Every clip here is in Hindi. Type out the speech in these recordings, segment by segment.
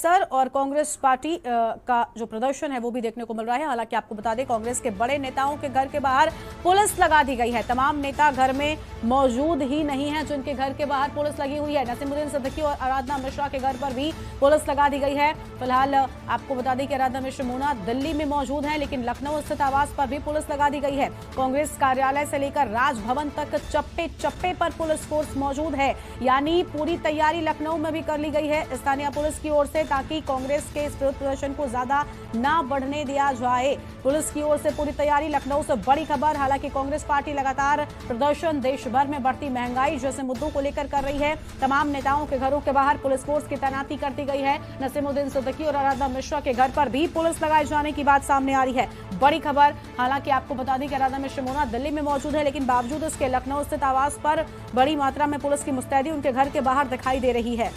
असर और कांग्रेस पार्टी का जो प्रदर्शन है वो भी देखने को मिल रहा है। हालांकि आपको बता दें, कांग्रेस के बड़े नेताओं के घर के बाहर पुलिस लगा दी गई है। तमाम नेता घर में मौजूद ही नहीं है जिनके घर के बाहर पुलिस लगी हुई है। नसीमुद्दीन सिद्दीकी और आराधना मिश्रा के घर पर भी पुलिस लगा दी गई है। फिलहाल आपको बता दें कि आराधना मिश्रा मूना दिल्ली में मौजूद है, लेकिन लखनऊ स्थित आवास पर भी पुलिस लगा दी गई है। कांग्रेस कार्यालय से लेकर राजभवन तक चप्पे चप्पे पर पुलिस फोर्स मौजूद है। यानी पूरी तैयारी लखनऊ में भी कर ली गई है स्थानीय पुलिस की ओर से, ताकि कांग्रेस के इस विरोध प्रदर्शन को ज्यादा ना बढ़ने दिया जाए। पुलिस की ओर से पूरी तैयारी। लखनऊ से बड़ी खबर, हालांकि कांग्रेस पार्टी लगातार प्रदर्शन देश भर में बढ़ती महंगाई जैसे मुद्दों को लेकर कर रही है। तमाम नेताओं के घरों के बाहर पुलिस फोर्स की तैनाती कर दी गई है। नसीमुद्दीन सिद्दीकी और आराधना मिश्रा के घर पर भी पुलिस लगाए जाने की बात सामने आ रही है। बड़ी खबर, हालांकि आपको बता दें कि आराधना मिश्रा मूना दिल्ली में मौजूद है, लेकिन बावजूद इसके लखनऊ स्थित आवास पर बड़ी मात्रा में पुलिस की मुस्तैदी उनके घर के बाहर दिखाई दे रही है।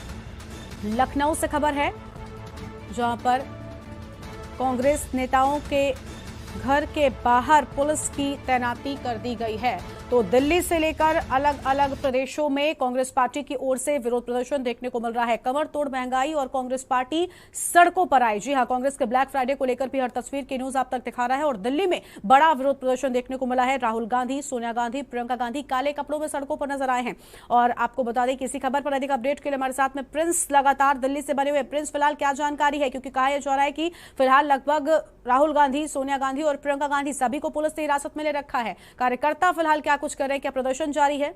लखनऊ से खबर है, जहां पर कांग्रेस नेताओं के घर के बाहर पुलिस की तैनाती कर दी गई है। तो दिल्ली से लेकर अलग अलग प्रदेशों में कांग्रेस पार्टी की ओर से विरोध प्रदर्शन देखने को मिल रहा है। कमर तोड़ महंगाई और कांग्रेस पार्टी सड़कों पर आई। जी हां, कांग्रेस के ब्लैक फ्राइडे को लेकर भी हर तस्वीर की न्यूज आप तक दिखा रहा है। और दिल्ली में बड़ा विरोध प्रदर्शन देखने को मिला है। राहुल गांधी, सोनिया गांधी, प्रियंका गांधी काले कपड़ों में सड़कों पर नजर आए हैं। और आपको बता दें कि इसी खबर पर अधिक अपडेट के लिए हमारे साथ में प्रिंस लगातार दिल्ली से बने हुए। प्रिंस, फिलहाल क्या जानकारी है? क्योंकि कहा जा रहा है कि फिलहाल लगभग राहुल गांधी, सोनिया गांधी और प्रियंका गांधी सभी को पुलिस ने हिरासत में ले रखा है। कार्यकर्ता फिलहाल क्या कुछ कर रहे हैं? क्या प्रदर्शन जारी है?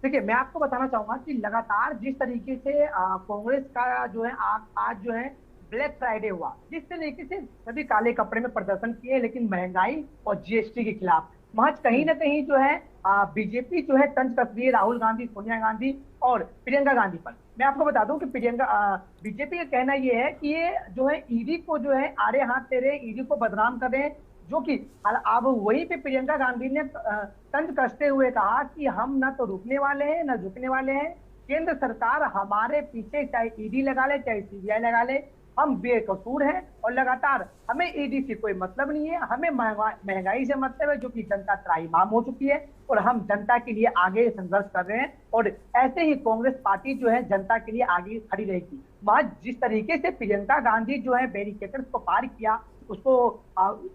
देखिए, मैं आपको बताना चाहूंगा कि लगातार जिस तरीके से कांग्रेस का जो है आज जो है ब्लैक फ्राइडे हुआ, जिस तरीके से सभी काले कपड़े में प्रदर्शन किए, लेकिन महंगाई और जीएसटी के खिलाफ महज कहीं ना कहीं जो है बीजेपी जो है तंज कस रही है राहुल गांधी, सोनिया गांधी और प्रियंका गांधी पर। मैं आपको बता दूं कि बीजेपी का कहना यह है कि ये जो है ईडी को जो है आड़े हाथ दे रहे हैं, ईडी को बदनाम कर रहे हैं, जो कि अब वहीं पे प्रियंका गांधी ने तंज कसते हुए कहा कि हम ना तो रुकने वाले हैं ना झुकने वाले हैं। केंद्र सरकार हमारे पीछे चाहे ईडी लगा ले चाहे सीबीआई लगा ले, हम बेकसूर हैं और लगातार हमें ईडी से कोई मतलब नहीं है। हमें महंगाई से मतलब है, जो कि जनता त्राहिमाम हो चुकी है और हम जनता के लिए आगे संघर्ष कर रहे हैं। और ऐसे ही कांग्रेस पार्टी जो है जनता के लिए आगे खड़ी रहेगी। वहां जिस तरीके से प्रियंका गांधी जो है बैरिकेड्स को पार किया, उसको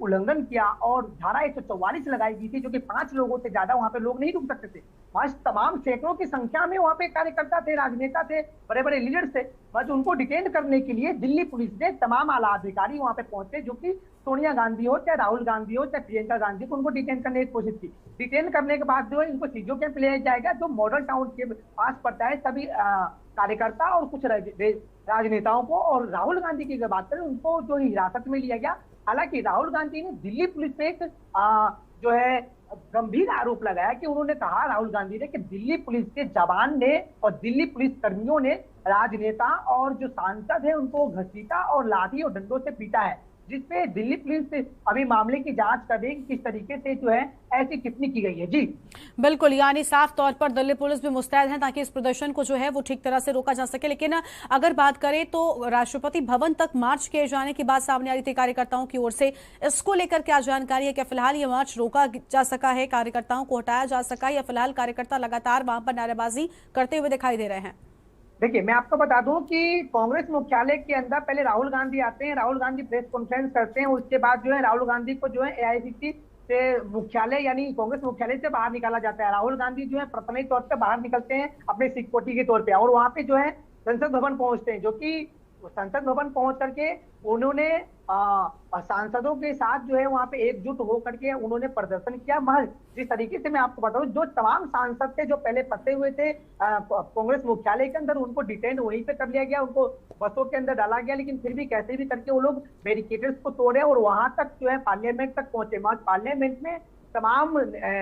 उल्लंघन किया और धारा 144 लगाई गई थी, जो कि 5 लोगों से ज्यादा वहां पे लोग नहीं रुक सकते थे। वहां तमाम सैकड़ों की संख्या में वहां पे कार्यकर्ता थे, राजनेता थे, बड़े बड़े लीडर्स थे। बस उनको डिटेन करने के लिए दिल्ली पुलिस ने तमाम आला अधिकारी वहां पे पहुंचे, जो कि सोनिया गांधी हो चाहे राहुल गांधी हो चाहे प्रियंका गांधी को, उनको डिटेन करने की कोशिश की। डिटेन करने के बाद जो है इनको सीजो कैंप ले जाएगा, जो मॉडल टाउन के पास पड़ता है। सभी कार्यकर्ता और कुछ राजनेताओं को, और राहुल गांधी की अगर बात करें, उनको जो हिरासत में लिया गया। हालांकि राहुल गांधी ने दिल्ली पुलिस पे एक जो है गंभीर आरोप लगाया कि उन्होंने कहा, राहुल गांधी ने, कि दिल्ली पुलिस के जवान ने और दिल्ली पुलिस कर्मियों ने राजनेता और जो सांसद है उनको घसीटा और लाठी और डंडों से पीटा है, जिसपे दिल्ली पुलिस अभी मामले की जांच कर रही है कि किस तरीके से जो है ऐसी टिप्पणी की गई है। जी बिल्कुल, यानी साफ तौर पर दिल्ली पुलिस भी मुस्तैद है ताकि इस प्रदर्शन को जो है वो ठीक तरह से रोका जा सके। लेकिन अगर बात करें तो राष्ट्रपति भवन तक मार्च किए जाने की बात सामने आ रही थी कार्यकर्ताओं की ओर से। इसको लेकर क्या जानकारी है? क्या फिलहाल ये मार्च रोका जा सका है, कार्यकर्ताओं को हटाया जा सका, या फिलहाल कार्यकर्ता लगातार वहां पर नारेबाजी करते हुए दिखाई दे रहे हैं? देखिए, मैं आपको बता दूं कि कांग्रेस मुख्यालय के अंदर पहले राहुल गांधी आते हैं, राहुल गांधी प्रेस कॉन्फ्रेंस करते हैं, उसके बाद जो है राहुल गांधी को जो है एआईसीसी से मुख्यालय यानी कांग्रेस मुख्यालय से बाहर निकाला जाता है। राहुल गांधी जो है प्रथम तौर पर बाहर निकलते हैं अपने सिक्योरिटी के तौर पे, और वहां पे जो है संसद भवन पहुंचते हैं, जो कि संसद भवन पहुंच करके उन्होंने सांसदों के साथ जो है वहां पे एकजुट होकर के उन्होंने प्रदर्शन किया। महज जिस तरीके से मैं आपको बताऊं, जो तमाम सांसद थे जो पहले फंसे हुए थे कांग्रेस मुख्यालय के अंदर, उनको डिटेन वहीं पे कर लिया गया, उनको बसों के अंदर डाला गया, लेकिन फिर भी कैसे भी करके वो लोग बैरिकेड्स को तोड़े और वहां तक जो है पार्लियामेंट तक पहुंचे। पार्लियामेंट में तमाम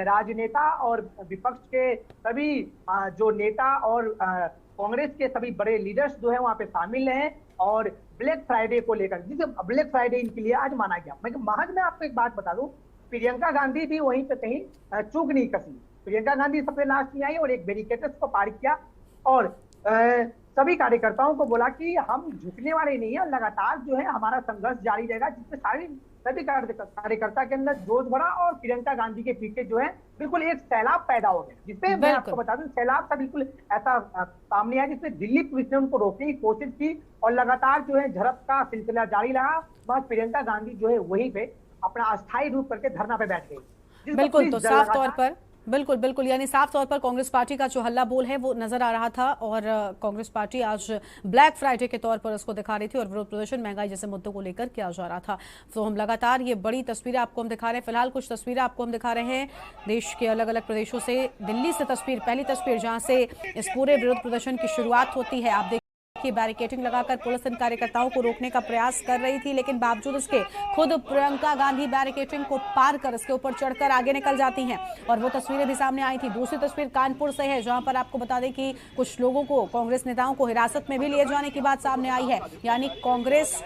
राजनेता और विपक्ष के सभी जो नेता और कांग्रेस के सभी बड़े लीडर्स जो है वहां पे शामिल हैं। और ब्लैक फ्राइडे को लेकर, जिसे ब्लैक फ्राइडे इनके लिए आज माना गया। मैं आपको एक बात बता दूं, प्रियंका गांधी भी वहीं पे कहीं चूक नहीं कसी। प्रियंका गांधी सबसे लास्ट में आई और एक बैरिकेड्स को पार किया और सभी कार्यकर्ताओं को बोला कि हम झुकने वाले नहीं है, लगातार जो है हमारा संघर्ष जारी रहेगा, जिसमें सारी सभी कार्यकर्ता के अंदर जोश भरा और प्रियंका गांधी के पीछे जो है बिल्कुल एक सैलाब पैदा हो गया, जिसपे मैं आपको बता दूं सैलाब का बिल्कुल ऐसा सामने आया जिसपे दिल्ली पुलिस ने उनको रोकने की कोशिश की और लगातार जो है झड़प का सिलसिला जारी रहा। बस प्रियंका गांधी जो है वहीं पे अपना अस्थायी रूप करके धरना पे बैठ गई। बिल्कुल, तो साफ तौर पर बिल्कुल बिल्कुल यानी साफ तौर पर कांग्रेस पार्टी का जो हल्ला बोल है वो नजर आ रहा था और कांग्रेस पार्टी आज ब्लैक फ्राइडे के तौर पर उसको दिखा रही थी और विरोध प्रदर्शन महंगाई जैसे मुद्दों को लेकर किया जा रहा था। तो हम लगातार ये बड़ी तस्वीरें आपको हम दिखा रहे हैं। फिलहाल कुछ तस्वीरें आपको हम दिखा रहे हैं देश के अलग अलग प्रदेशों से। दिल्ली से तस्वीर, पहली तस्वीर जहां से इस पूरे विरोध प्रदर्शन की शुरुआत होती है। आप कि बैरिकेडिंग लगाकर पुलिस इन कार्यकर्ताओं को रोकने का प्रयास कर रही थी, लेकिन बावजूद इसके खुद प्रियंका गांधी बैरिकेडिंग को पार कर इसके ऊपर चढ़कर आगे निकल जाती हैं और वो तस्वीरें भी सामने आई थी। दूसरी तस्वीर कानपुर से है जहां पर आपको बता दें कि कुछ लोगों को, कांग्रेस नेताओं को हिरासत में भी लिए जाने की बात सामने आई है। यानी कांग्रेस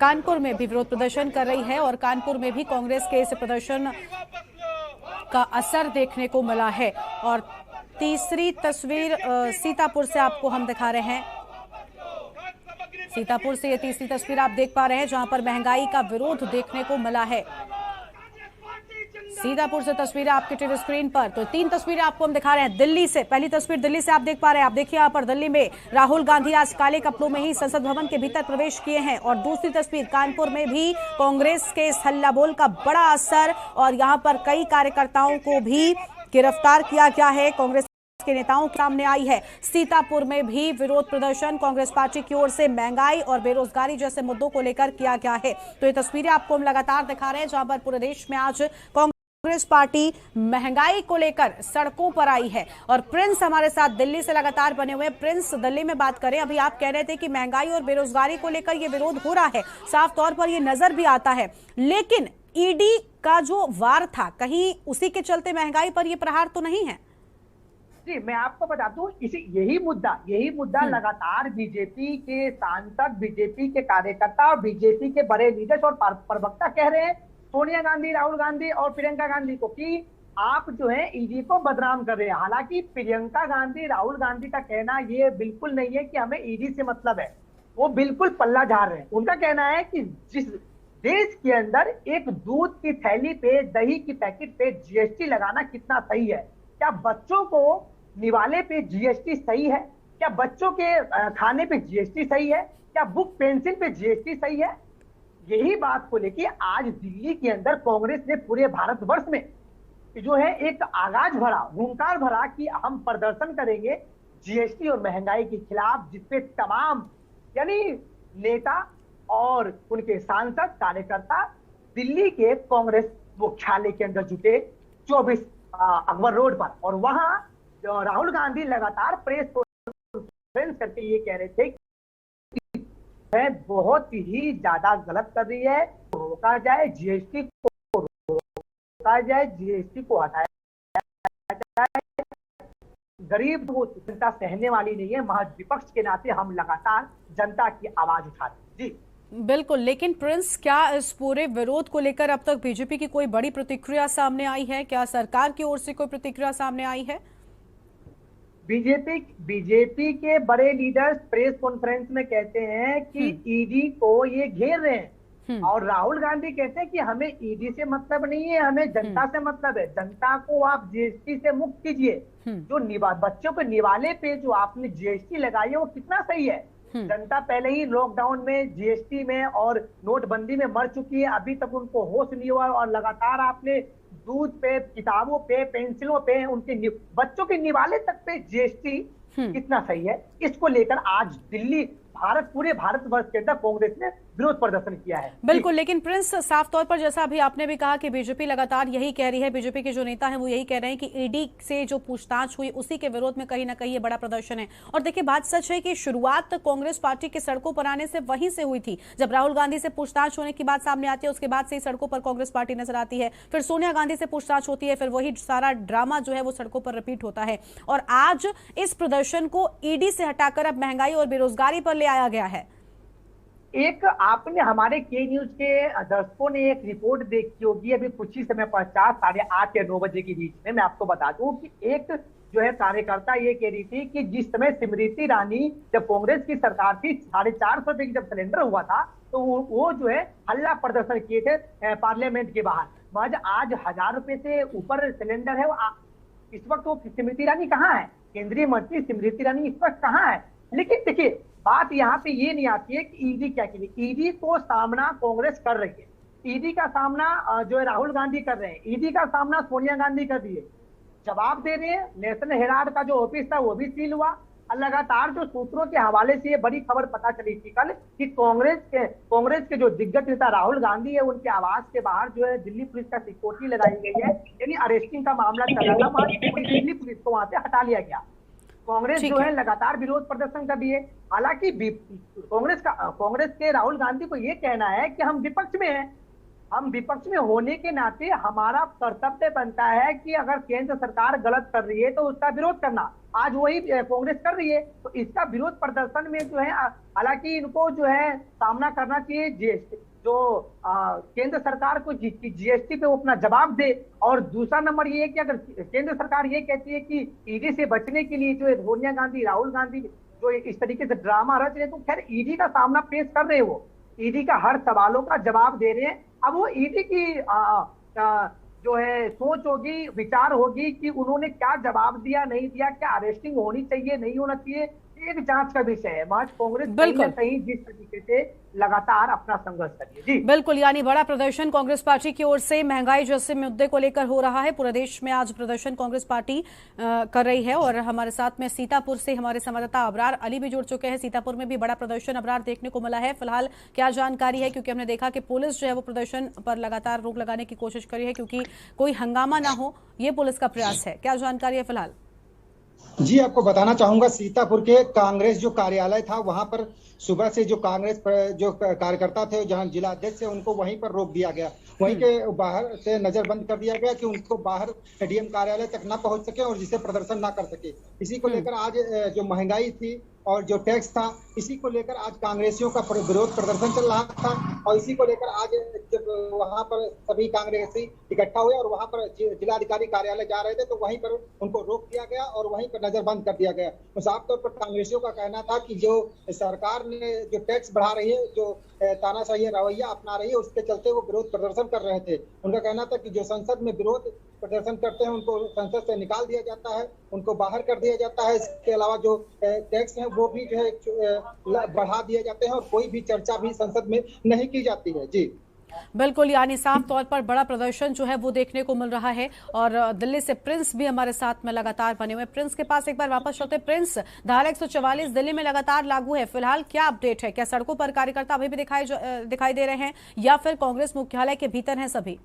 कानपुर में भी विरोध प्रदर्शन कर रही है और कानपुर में भी कांग्रेस के इस प्रदर्शन का असर देखने को मिला है। और तीसरी तस्वीर सीतापुर से आपको हम दिखा रहे हैं। सीतापुर से ये तीसरी तस्वीर आप देख पा रहे हैं जहां पर महंगाई का विरोध देखने को मिला है। सीतापुर से तस्वीरें आपके टीवी स्क्रीन पर। तो तीन तस्वीरें आपको हम दिखा रहे हैं दिल्ली से। पहली तस्वीर दिल्ली से आप देख पा रहे हैं। आप देखिए यहाँ पर दिल्ली में राहुल गांधी आज काले कपड़ों में ही संसद भवन के भीतर प्रवेश किए हैं। और दूसरी तस्वीर कानपुर में भी कांग्रेस के इस हल्ला बोल का बड़ा असर और यहाँ पर कई कार्यकर्ताओं को भी गिरफ्तार किया गया है, कांग्रेस के नेताओं के सामने आई है। सीतापुर में भी विरोध प्रदर्शन कांग्रेस पार्टी की ओर से महंगाई और बेरोजगारी जैसे मुद्दों को लेकर किया गया है। तो ये तस्वीरें आपको हम लगातार दिखा रहे हैं जहां पर पूरे देश में आज कांग्रेस पार्टी महंगाई को लेकर सड़कों पर आई है। और प्रिंस हमारे साथ दिल्ली से लगातार बने हुए। प्रिंस, दिल्ली में बात करें, अभी आप कह रहे थे कि महंगाई और बेरोजगारी को लेकर ये विरोध हो रहा है, साफ तौर पर ये नजर भी आता है, लेकिन ईडी का जो वार था कहीं उसी के चलते महंगाई पर ये प्रहार तो नहीं है? जी, मैं आपको बता दूं यही मुद्दा लगातार बीजेपी के सांसद, बीजेपी के कार्यकर्ता और बीजेपी के बड़े लीडर्स और प्रवक्ता कह रहे हैं सोनिया गांधी, राहुल गांधी और प्रियंका गांधी को कि आप जो है ईडी को बदनाम कर रहे हैं। हालांकि प्रियंका गांधी, राहुल गांधी का कहना ये बिल्कुल नहीं है कि हमें ईडी से मतलब है, वो बिल्कुल पल्ला झाड़ रहे हैं। उनका कहना है कि जिस देश के अंदर एक दूध की थैली पे, दही की पैकेट पे जीएसटी लगाना कितना सही है? क्या बच्चों को निवाले पे जीएसटी सही है? क्या बच्चों के खाने पे जीएसटी सही है? क्या बुक पेंसिल पे जीएसटी सही है? यही बात को लेके आज दिल्ली के अंदर कांग्रेस ने पूरे भारतवर्ष में जो है एक आगाज भरा, हुंकार भरा कि हम प्रदर्शन करेंगे जीएसटी और महंगाई के खिलाफ, जिसपे तमाम यानी नेता और उनके सांसद, कार्यकर्ता दिल्ली के कांग्रेस मुख्यालय के अंदर जुटे 24 अकबर रोड पर। और वहां राहुल गांधी लगातार प्रेस कॉन्फ्रेंस करके ये कह रहे थे कि बहुत ही ज्यादा गलत कर रही है, रोका जाए, जीएसटी को रोका जाए, जीएसटी को हटाया जाए। गरीब वो जनता सहने वाली नहीं है। महज विपक्ष के नाते हम लगातार जनता की आवाज उठा रहे हैं। जी बिल्कुल, लेकिन प्रिंस, क्या इस पूरे विरोध को लेकर अब तक बीजेपी की कोई बड़ी प्रतिक्रिया सामने आई है? क्या सरकार की ओर से कोई प्रतिक्रिया सामने आई है? बीजेपी के बड़े लीडर्स प्रेस कॉन्फ्रेंस में कहते हैं कि ईडी को ये घेर रहे हैं और राहुल गांधी कहते हैं कि हमें ईडी से मतलब नहीं है, हमें जनता से मतलब है। जनता को आप जीएसटी से मुक्त कीजिए। जो बच्चों पे निवाले पे जो आपने जीएसटी लगाई है वो कितना सही है? जनता पहले ही लॉकडाउन में, जीएसटी में और नोटबंदी में मर चुकी है, अभी तक उनको होश नहीं हुआ और लगातार आपने दूध पे, किताबों पे, पेंसिलों पे, उनके बच्चों के निवाले तक पे जीएसटी कितना सही है? इसको लेकर आज दिल्ली, पूरे भारतवर्ष के अंदर कांग्रेस ने विरोध प्रदर्शन किया है। बिल्कुल, लेकिन प्रिंस, साफ तौर पर जैसा अभी आपने भी कहा कि बीजेपी लगातार यही कह रही है, बीजेपी के जो नेता हैं वो यही कह रहे हैं कि ईडी से जो पूछताछ हुई उसी के विरोध में कहीं ना कहीं ये बड़ा प्रदर्शन है। और देखिए, बात सच है कि शुरुआत कांग्रेस पार्टी के सड़कों पर आने से वहीं से हुई थी। जब राहुल गांधी से पूछताछ होने की बात सामने आती है उसके बाद से ही सड़कों पर कांग्रेस पार्टी नजर आती है, फिर सोनिया गांधी से पूछताछ होती है, फिर वही सारा ड्रामा जो है वो सड़कों पर रिपीट होता है। और आज इस प्रदर्शन को ईडी से हटाकर अब महंगाई और बेरोजगारी पर ले आया गया है। एक आपने हमारे के न्यूज के दर्शकों ने एक रिपोर्ट देखी होगी अभी कुछ ही समय पश्चात 8:30 या 9 बजे के बीच में। मैं आपको बता दूं कि एक जो है कार्यकर्ता ये कह रही थी कि जिस समय स्मृति ईरानी जब कांग्रेस की सरकार थी 450 रुपए की जब सिलेंडर हुआ था तो वो जो है हल्ला प्रदर्शन किए थे पार्लियामेंट के बाहर। मगर आज 1000 रुपए से ऊपर सिलेंडर है। इस वक्त वो स्मृति ईरानी कहाँ है? केंद्रीय मंत्री स्मृति ईरानी इस वक्त कहाँ है? लेकिन देखिए बात यहाँ पे ये नहीं आती है कि ईडी क्या की, ईडी को सामना कांग्रेस कर रही है, ईडी का सामना जो है राहुल गांधी कर रहे हैं, ईडी का सामना सोनिया गांधी कर रही है, जवाब दे रहे हैं। नेशनल हेराल्ड का जो ऑफिस था वो भी सील हुआ। लगातार जो सूत्रों के हवाले से ये बड़ी खबर पता चली थी कल कि कांग्रेस के जो दिग्गज नेता राहुल गांधी है उनके आवास के बाहर जो है दिल्ली पुलिस का सिक्योरिटी लगाई गई है, यानी अरेस्टिंग का मामला चल रहा था, दिल्ली पुलिस को वहां से हटा लिया गया। कांग्रेस जो है लगातार विरोध प्रदर्शन कर रही है। हालांकि कांग्रेस के राहुल गांधी को ये कहना है कि हम विपक्ष में हैं, हम विपक्ष में होने के नाते हमारा कर्तव्य बनता है कि अगर केंद्र सरकार गलत कर रही है तो उसका विरोध करना। आज वही कांग्रेस कर रही है, तो इसका विरोध प्रदर्शन में जो है हालांकि इनको जो है सामना करना चाहिए जीएसटी जो केंद्र सरकार को जीएसटी पे वो अपना जवाब दे। और दूसरा नंबर ये है कि अगर केंद्र सरकार ये कहती है कि ईडी से बचने के लिए जो सोनिया गांधी राहुल गांधी जो इस तरीके से ड्रामा रच रहे, तो खैर ईडी का सामना पेश कर रहे, वो ईडी का हर सवालों का जवाब दे रहे हैं। अब वो ईडी की जो है सोच होगी, विचार होगी कि उन्होंने क्या जवाब दिया, नहीं दिया, क्या अरेस्टिंग होनी चाहिए, नहीं होना चाहिए, एक जांच का विषय है। आज कांग्रेस कहीं जिस तरीके से लगातार अपना संघर्ष करिए। जी बिल्कुल, यानी बड़ा प्रदर्शन कांग्रेस पार्टी की ओर से महंगाई जैसे मुद्दे को लेकर हो रहा है। पूरे देश में आज प्रदर्शन कांग्रेस पार्टी कर रही है। और हमारे साथ में सीतापुर से हमारे संवाददाता अबरार अली भी जुड़ चुके हैं। सीतापुर में भी बड़ा प्रदर्शन अबरार देखने को मिला है, फिलहाल क्या जानकारी है? क्योंकि हमने देखा कि पुलिस जो है वो प्रदर्शन पर लगातार रोक लगाने की कोशिश कर रही है क्योंकि कोई हंगामा ना हो, ये पुलिस का प्रयास है। क्या जानकारी है फिलहाल? जी आपको बताना चाहूंगा, सीतापुर के कांग्रेस जो कार्यालय था वहां पर सुबह से जो कांग्रेस जो कार्यकर्ता थे, जहां जिला अध्यक्ष थे, उनको वहीं पर रोक दिया गया। वहीं के बाहर से नजरबंद कर दिया गया कि उनको बाहर डीएम कार्यालय तक ना पहुंच सके और जिसे प्रदर्शन ना कर सके। इसी को लेकर आज जो महंगाई थी और जो टैक्स था, इसी को लेकर आज कांग्रेसियों का विरोध प्रदर्शन चल रहा था। और इसी को लेकर आज जब वहां पर सभी कांग्रेसी इकट्ठा हुए और वहां पर जिलाधिकारी कार्यालय जा रहे थे तो वहीं पर उनको रोक दिया गया और वहीं पर नजरबंद कर दिया गया। तो साफ तौर पर कांग्रेसियों का कहना था कि जो सरकार ने जो टैक्स बढ़ा रही है, जो तानाशाही रवैया अपना रही है, उसके चलते वो विरोध प्रदर्शन कर रहे थे। उनका कहना था कि जो संसद में विरोध प्रदर्शन करते हैं उनको संसद से निकाल दिया जाता है, उनको बाहर कर दिया जाता है। इसके अलावा जो टैक्स है वो भी जो है बढ़ा दिए जाते हैं और कोई भी चर्चा भी संसद में नहीं की जाती है। जी बिल्कुल, यानी साफ तौर पर बड़ा प्रदर्शन जो है वो देखने को मिल रहा है। और दिल्ली से प्रिंस भी हमारे साथ में लगातार बने हुए। प्रिंस के पास एक बार वापस चलते। प्रिंस, धारा 144 दिल्ली में लगातार लागू है, फिलहाल क्या अपडेट है? क्या सड़कों पर कार्यकर्ता अभी भी दिखाई दे रहे हैं या फिर कांग्रेस मुख्यालय के भीतर हैं सभी?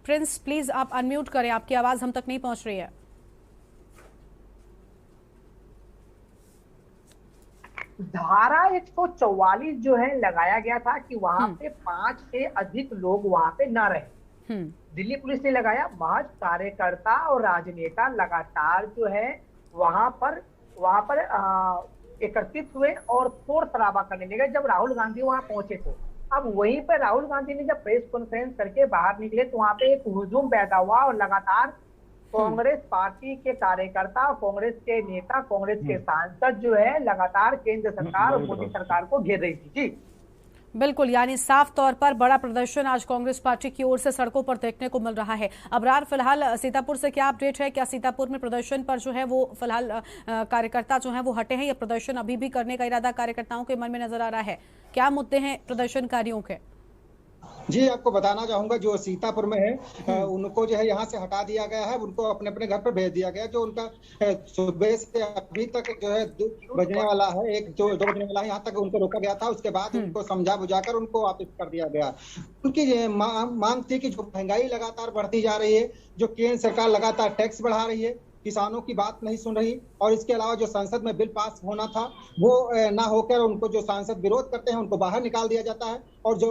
प्रिंस प्लीज आप अनम्यूट करें, आपकी आवाज हम तक नहीं पहुंच रही है। धारा 144 जो है लगाया गया था कि वहां पे 5 से अधिक लोग वहां पे ना रहे। दिल्ली पुलिस ने लगाया। महज कार्यकर्ता और राजनेता लगातार जो है वहां पर एकत्रित हुए और शोर शराबा करने लगे जब राहुल गांधी वहां पहुंचे थे। अब वहीं पर राहुल गांधी ने जब प्रेस कॉन्फ्रेंस करके बाहर निकले तो वहां पे एक हुजूम पैदा हुआ और लगातार कांग्रेस पार्टी के कार्यकर्ता, कांग्रेस के नेता, कांग्रेस के सांसद जो है लगातार केंद्र सरकार और मोदी सरकार को घेर रही थी। जी बिल्कुल, यानी साफ तौर पर बड़ा प्रदर्शन आज कांग्रेस पार्टी की ओर से सड़कों पर देखने को मिल रहा है। अबरार, फिलहाल सीतापुर से क्या अपडेट है? क्या सीतापुर में प्रदर्शन पर जो है वो फिलहाल कार्यकर्ता जो है वो हटे हैं या प्रदर्शन अभी भी करने का इरादा कार्यकर्ताओं के मन में नजर आ रहा है? क्या मुद्दे हैं प्रदर्शनकारियों के? जी आपको बताना चाहूंगा, जो सीतापुर में है उनको जो है यहाँ से हटा दिया गया है, उनको अपने अपने घर पर भेज दिया गया। जो उनका सुबह से अभी तक जो है 2 बजने वाला है, 2 बजने वाला है, यहाँ तक उनको रोका गया था। उसके बाद उनको समझा बुझाकर उनको वापस कर दिया गया। उनकी मांग थी कि जो महंगाई लगातार बढ़ती जा रही है, जो केंद्र सरकार लगातार टैक्स बढ़ा रही है, किसानों की बात नहीं सुन रही, और इसके अलावा जो संसद में बिल पास होना था वो ना होकर उनको जो सांसद विरोध करते हैं उनको बाहर निकाल दिया जाता है और जो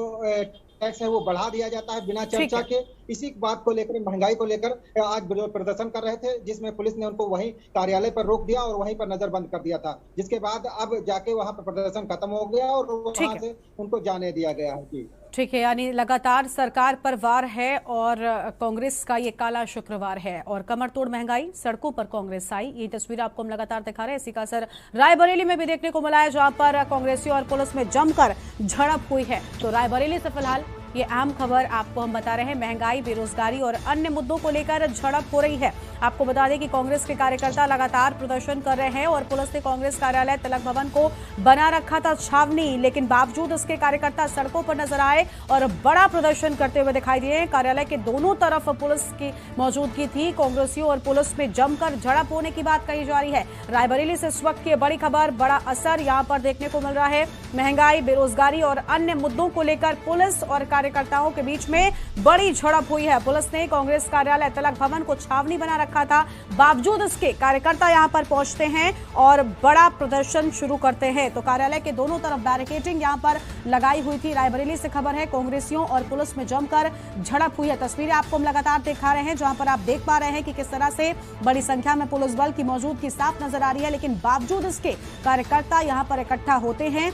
टैक्स है वो बढ़ा दिया जाता है बिना चर्चा के। इसी बात को लेकर, महंगाई को लेकर आज प्रदर्शन कर रहे थे, जिसमें पुलिस ने उनको वहीं कार्यालय पर रोक दिया और वहीं पर नजरबंद कर दिया था, जिसके बाद अब जाके वहां पर प्रदर्शन खत्म हो गया और वहां से उनको जाने दिया गया है। जी ठीक है, यानी लगातार सरकार पर वार है और कांग्रेस का ये काला शुक्रवार है और कमर तोड़ महंगाई, सड़कों पर कांग्रेस आई। ये तस्वीर आपको हम लगातार दिखा रहे हैं। इसी का असर रायबरेली में भी देखने को मिला है, जहां पर कांग्रेसियों और पुलिस में जमकर झड़प हुई है। तो रायबरेली से फिलहाल ये अहम खबर आपको हम बता रहे हैं। महंगाई, बेरोजगारी और अन्य मुद्दों को लेकर झड़प हो रही है। आपको बता दें कि कांग्रेस के कार्यकर्ता लगातार प्रदर्शन कर रहे हैं और पुलिस ने कांग्रेस कार्यालय तिलक भवन को बना रखा था छावनी, लेकिन बावजूद इसके कार्यकर्ता सड़कों पर नजर आए और बड़ा प्रदर्शन करते हुए दिखाई दिए। कार्यालय के दोनों तरफ पुलिस की मौजूदगी थी। कांग्रेसियों और पुलिस में जमकर झड़प होने की बात कही जा रही है। रायबरेली से इस वक्त की बड़ी खबर, बड़ा असर यहां पर देखने को मिल रहा है। महंगाई, बेरोजगारी और अन्य मुद्दों को लेकर पुलिस और कार्यकर्ताओं के बीच में बड़ी झड़प हुई है। पुलिस ने कांग्रेस कार्यालय तिलक भवन को छावनी बना रखा था, बावजूद इसके कार्यकर्ता यहां पर पहुंचते हैं और बड़ा प्रदर्शन शुरू करते हैं। तो कार्यालय के दोनों तरफ बैरिकेडिंग यहां पर लगाई हुई थी। रायबरेली से खबर है, कांग्रेसियों और पुलिस में जमकर झड़प हुई है। तस्वीरें आपको हम लगातार दिखा रहे हैं, जहां पर आप देख पा रहे हैं कि किस तरह से बड़ी संख्या में पुलिस बल की मौजूदगी साफ नजर आ रही है, लेकिन बावजूद इसके कार्यकर्ता यहां पर इकट्ठा होते हैं।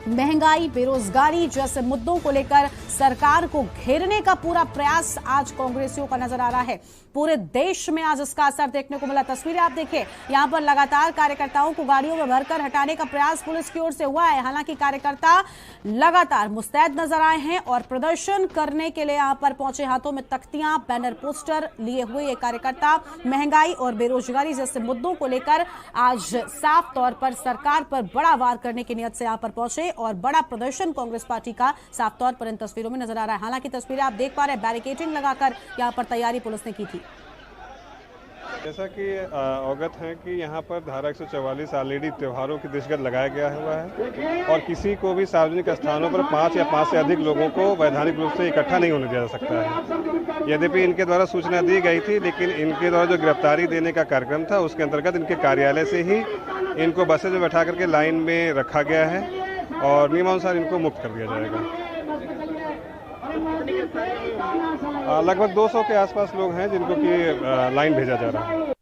महंगाई, बेरोजगारी जैसे मुद्दों को लेकर सरकार को घेरने का पूरा प्रयास आज कांग्रेसियों का नजर आ रहा है। पूरे देश में आज इसका असर देखने को मिला। तस्वीरें आप देखिए, यहां पर लगातार कार्यकर्ताओं को गाड़ियों में भरकर हटाने का प्रयास पुलिस की ओर से हुआ है। हालांकि कार्यकर्ता लगातार मुस्तैद नजर आए हैं और प्रदर्शन करने के लिए यहां पर पहुंचे। हाथों में तख्तियां, बैनर, पोस्टर लिए हुए ये कार्यकर्ता महंगाई और बेरोजगारी जैसे मुद्दों को लेकर आज साफ तौर पर सरकार पर बड़ा वार करने की नियत से यहां पर पहुंचे और बड़ा प्रदर्शन कांग्रेस पार्टी का साफ तौर पर इन तस्वीरों में नजर आ रहा है। हालांकि तस्वीरें आप देख पा रहे हैं, बैरिकेडिंग लगाकर यहां पर तैयारी पुलिस ने की थी। जैसा कि अवगत है कि यहाँ पर धारा 144 ऑलरेडी त्योहारों की दृष्टिगत लगाया गया हुआ है और किसी को भी सार्वजनिक स्थानों पर 5 या 5 से अधिक लोगों को वैधानिक रूप से इकट्ठा नहीं होने दिया जा सकता है। यद्यपि इनके द्वारा सूचना दी गई थी, लेकिन इनके द्वारा जो गिरफ्तारी देने का कार्यक्रम था उसके अंतर्गत इनके कार्यालय से ही इनको बसेज में बैठा करके लाइन में रखा गया है और नियमानुसार इनको मुक्त कर दिया जाएगा। लगभग 200 के आसपास लोग हैं जिनको कि लाइन भेजा जा रहा है।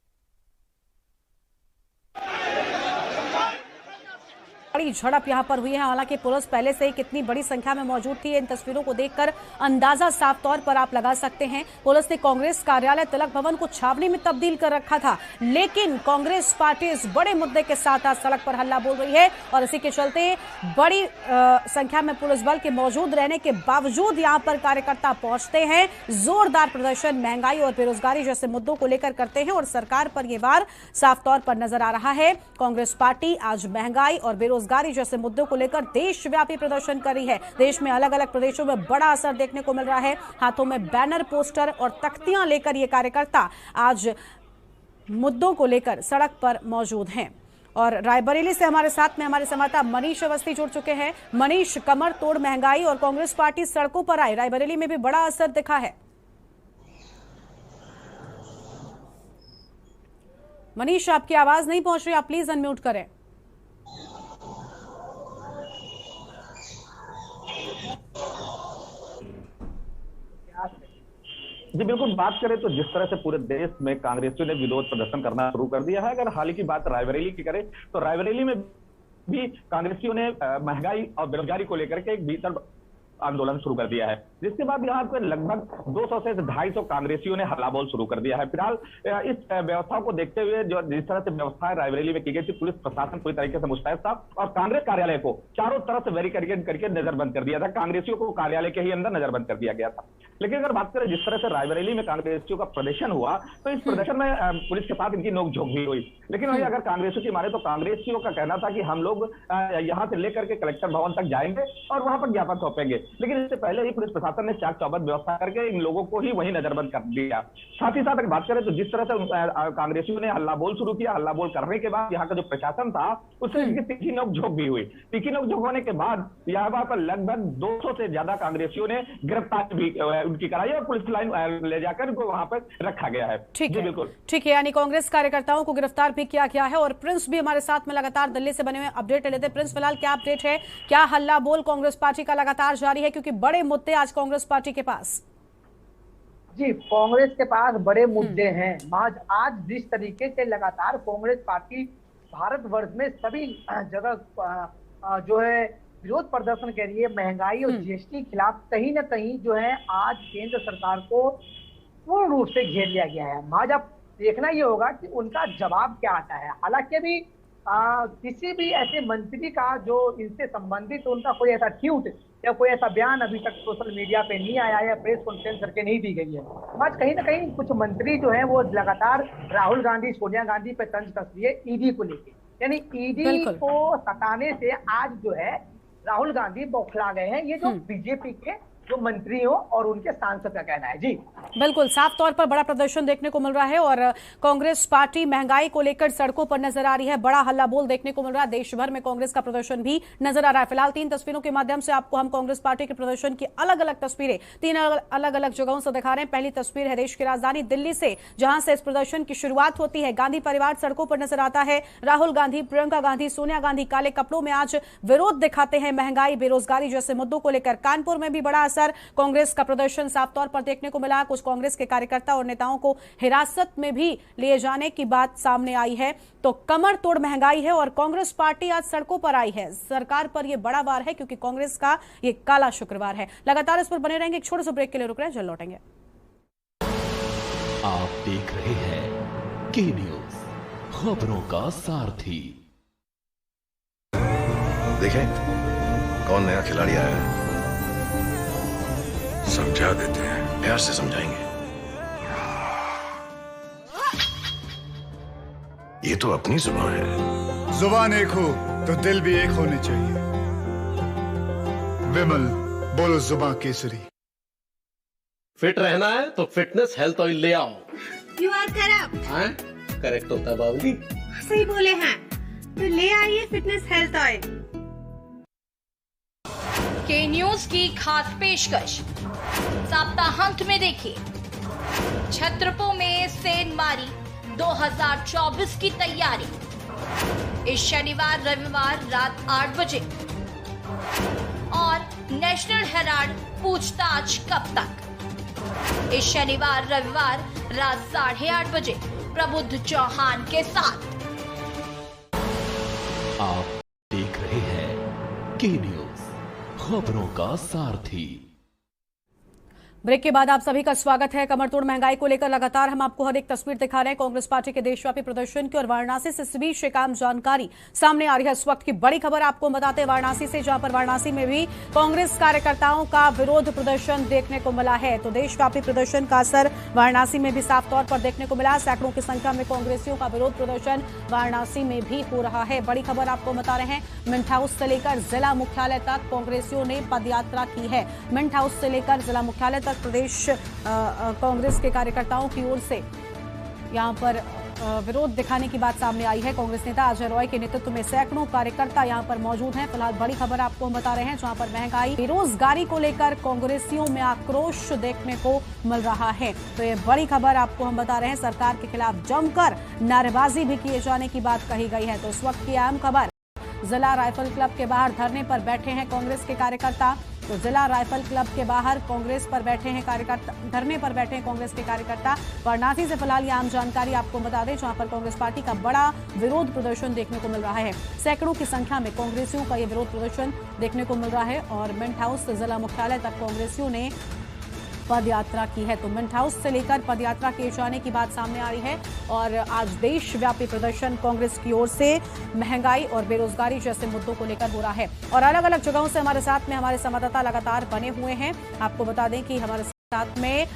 बड़ी झड़प यहां पर हुई है। हालांकि पुलिस पहले से ही कितनी बड़ी संख्या में मौजूद थी, इन तस्वीरों को देखकर अंदाजा साफ तौर पर आप लगा सकते हैं। पुलिस ने कांग्रेस कार्यालय तिलक भवन को छावनी में तब्दील कर रखा था, लेकिन कांग्रेस पार्टी इस बड़े मुद्दे के साथ आज सड़क पर हल्ला बोल रही है और इसी के चलते बड़ी संख्या में पुलिस बल के मौजूद रहने के बावजूद यहां पर कार्यकर्ता पहुंचते हैं, जोरदार प्रदर्शन महंगाई और बेरोजगारी जैसे मुद्दों को लेकर करते हैं और सरकार पर यह वार साफ तौर पर नजर आ रहा है। कांग्रेस पार्टी आज महंगाई और बेरोजगारी जैसे मुद्दों को लेकर देशव्यापी प्रदर्शन कर रही है। देश में अलग अलग प्रदेशों में बड़ा असर देखने को मिल रहा है। हाथों में बैनर, पोस्टर और तख्तियां लेकर ये कार्यकर्ता आज मुद्दों को लेकर सड़क पर मौजूद हैं। और रायबरेली से हमारे साथ में हमारे संवाददाता मनीष अवस्थी जुड़ चुके हैं। मनीष, कमर तोड़ महंगाई और कांग्रेस पार्टी सड़कों पर आई, रायबरेली में भी बड़ा असर दिखा है। मनीष, आपकी आवाज नहीं पहुंच रही, आप प्लीज अनम्यूट करें। जी बिल्कुल, बात करें तो जिस तरह से पूरे देश में कांग्रेसियों ने विरोध प्रदर्शन करना शुरू कर दिया है। अगर हाल ही की बात रायबरेली की करें तो रायबरेली में भी कांग्रेसियों ने महंगाई और बेरोजगारी को लेकर के एक भीतर आंदोलन शुरू कर दिया है, जिसके बाद यहाँ पर लगभग 200 से 250 कांग्रेसियों ने हल्ला बोल शुरू कर दिया है। फिलहाल इस व्यवस्था को देखते हुए जो जिस तरह से व्यवस्थाएं रायबरेली में की गई थी, पुलिस प्रशासन पूरी तरीके से मुस्तैद था और कांग्रेस कार्यालय को चारों तरफ से बैरिकेड करके नजरबंद कर दिया था। कांग्रेसियों को कार्यालय के ही अंदर नजरबंद कर दिया गया था। लेकिन अगर बात करें जिस तरह से रायबरेली में कांग्रेसियों का प्रदर्शन हुआ, तो इस प्रदर्शन में पुलिस के साथ इनकी नोकझोंक भी हुई। लेकिन वही अगर कांग्रेसियों की माने तो कांग्रेसियों का कहना था कि हम लोग यहाँ से लेकर के कलेक्टर भवन तक जाएंगे और वहां पर ज्ञापन सौंपेंगे। लेकिन इससे पहले ही पुलिस प्रशासन ने चाक चौबंद व्यवस्था करके इन लोगों को ही वहीं नजरबंद कर दिया। साथ ही साथ अगर बात करें तो जिस तरह से कांग्रेसियों ने हल्ला बोल शुरू किया, हल्ला बोल करने के बाद यहाँ का जो प्रशासन था उससे इनकी तीखी नोकझोंक भी हुई। तीखी नोकझोंक होने के बाद यहाँ पर लगभग 200 से ज्यादा कांग्रेसियों ने गिरफ्तारी भी उनकी कराई और पुलिस लाइन ले जाकर उनको वहां पर रखा गया है। ठीक है, बिल्कुल ठीक है। यानी कांग्रेस कार्यकर्ताओं को गिरफ्तार भी किया गया है और प्रिंस भी हमारे साथ में लगातार दिल्ली से बने हुए अपडेट लेते हैं। प्रिंस, फिलहाल क्या अपडेट है, क्या हल्ला बोल कांग्रेस पार्टी का लगातार जारी है, क्योंकि बड़े मुद्दे आज कांग्रेस पार्टी के पास? जी, कांग्रेस के पास बड़े मुद्दे हैं। आज जिस तरीके से लगातार कांग्रेस पार्टी भारतवर्ष में सभी जगह जो है विरोध प्रदर्शन के लिए महंगाई और जीएसटी के खिलाफ कहीं ना कहीं जो है आज केंद्र सरकार को पूर्ण रूप से घेर लिया गया है। आज अब देखना ये होगा कि उनका जवाब क्या आता है। हालांकि अभी किसी भी ऐसे मंत्री का जो इनसे संबंधित उनका कोई ऐसा ट्वीट या कोई ऐसा बयान अभी तक सोशल मीडिया पे नहीं आया है, प्रेस कॉन्फ्रेंस करके नहीं दी गई है। आज कहीं ना कहीं कुछ मंत्री जो है वो लगातार राहुल गांधी, सोनिया गांधी पे तंज कस रही है ईडी को लेकर, यानी ईडी को सताने से आज जो है राहुल गांधी बौखला गए हैं। ये जो बीजेपी के जो मंत्रियों और उनके सांसद का कहना है। जी बिल्कुल, साफ तौर पर बड़ा प्रदर्शन देखने को मिल रहा है और कांग्रेस पार्टी महंगाई को लेकर सड़कों पर नजर आ रही है। बड़ा हल्ला बोल देखने को मिल रहा है। देश भर में कांग्रेस का प्रदर्शन भी नजर आ रहा है। फिलहाल 3 तस्वीरों के माध्यम से आपको हम कांग्रेस पार्टी के प्रदर्शन की अलग अलग तस्वीरें 3 अलग अलग जगहों से दिखा रहे हैं। पहली तस्वीर है देश की राजधानी दिल्ली से, जहां से इस प्रदर्शन की शुरुआत होती है। गांधी परिवार सड़कों पर नजर आता है। राहुल गांधी, प्रियंका गांधी, सोनिया गांधी काले कपड़ों में आज विरोध दिखाते हैं महंगाई, बेरोजगारी जैसे मुद्दों को लेकर। कानपुर में भी बड़ा असर कांग्रेस का प्रदर्शन साफ तौर पर देखने को मिला। कुछ कांग्रेस के कार्यकर्ता और नेताओं को हिरासत में भी लिए जाने की बात सामने आई है। तो कमर तोड़ महंगाई है और कांग्रेस पार्टी आज सड़कों पर आई है। सरकार पर यह बड़ा वार है क्योंकि कांग्रेस का ये काला शुक्रवार है। लगातार इस पर बने रहेंगे। एक छोटे से ब्रेक के लिए रुक रहे हैं, जल्द लौटेंगे। आप देख रहे हैं के न्यूज, खबरों का सारथी। देखें कौन नया खिलाड़ी आया है, समझा देते हैं, प्यार से समझाएंगे। ये तो अपनी जुबान है। जुबान एक हो तो दिल भी एक होने चाहिए। विमल, बोलो जुबान केसरी। फिट रहना है तो फिटनेस हेल्थ ऑयल ले आओ। You are correct. हाँ, करेक्ट होता है बाबूजी। सही बोले हैं, तो ले आइए फिटनेस हेल्थ ऑयल। के न्यूज की खास पेशकश सप्ताहांत में देखिए छत्रपुर में सेंधमारी 2024 की तैयारी इस शनिवार रविवार रात 8 बजे और नेशनल हेराल्ड पूछताछ कब तक इस शनिवार रविवार रात 8:30 बजे प्रबुद्ध चौहान के साथ। आप देख रहे हैं के न्यूज, खबरों का सारथी। ब्रेक के बाद आप सभी का स्वागत है। कमरतोड़ महंगाई को लेकर लगातार हम आपको हर एक तस्वीर दिखा रहे हैं कांग्रेस पार्टी के देशव्यापी प्रदर्शन की और वाराणसी से इस बीच एक आम जानकारी सामने आ रही है। इस वक्त की बड़ी खबर आपको बताते हैं वाराणसी से, जहां पर वाराणसी में भी कांग्रेस कार्यकर्ताओं का विरोध प्रदर्शन देखने को मिला है। तो देशव्यापी प्रदर्शन का असर वाराणसी में भी साफ तौर पर देखने को मिला। सैकड़ों की संख्या में कांग्रेसियों का विरोध प्रदर्शन वाराणसी में भी हो रहा है। बड़ी खबर आपको बता रहे हैं, मिंट हाउस से लेकर जिला मुख्यालय तक कांग्रेसियों ने पदयात्रा की है। मिंट हाउस से लेकर जिला मुख्यालय तक प्रदेश कांग्रेस के कार्यकर्ताओं की ओर से यहां पर विरोध दिखाने की बात सामने आई है। कांग्रेस नेता अजय रॉय के नेतृत्व में सैकड़ों कार्यकर्ता यहां पर मौजूद हैं। फिलहाल बड़ी खबर आपको हम बता रहे हैं, जहां पर महंगाई, बेरोजगारी को लेकर कांग्रेसियों में आक्रोश देखने को मिल रहा है। तो ये बड़ी खबर आपको हम बता रहे हैं। सरकार के खिलाफ जमकर नारेबाजी भी किए जाने की बात कही गई है। तो इस वक्त की अहम खबर, जिला राइफल क्लब के बाहर धरने पर बैठे हैं कांग्रेस के कार्यकर्ता। तो जिला राइफल क्लब के बाहर कांग्रेस पर बैठे हैं कार्यकर्ता, धरने पर बैठे हैं कांग्रेस के कार्यकर्ता। वाराणसी से फिलहाल ये आम जानकारी आपको बता दें, जहां पर कांग्रेस पार्टी का बड़ा विरोध प्रदर्शन देखने को मिल रहा है। सैकड़ों की संख्या में कांग्रेसियों का ये विरोध प्रदर्शन देखने को मिल रहा है और मिंट हाउस से जिला मुख्यालय तक कांग्रेसियों ने पदयात्रा की है। तो मिंट हाउस से लेकर पदयात्रा किए जाने की बात सामने आ रही है और आज देशव्यापी प्रदर्शन कांग्रेस की ओर से महंगाई और बेरोजगारी जैसे मुद्दों को लेकर हो रहा है। और अलग अलग जगहों से हमारे साथ में हमारे संवाददाता लगातार बने हुए हैं। आपको बता दें कि हमारे साथ में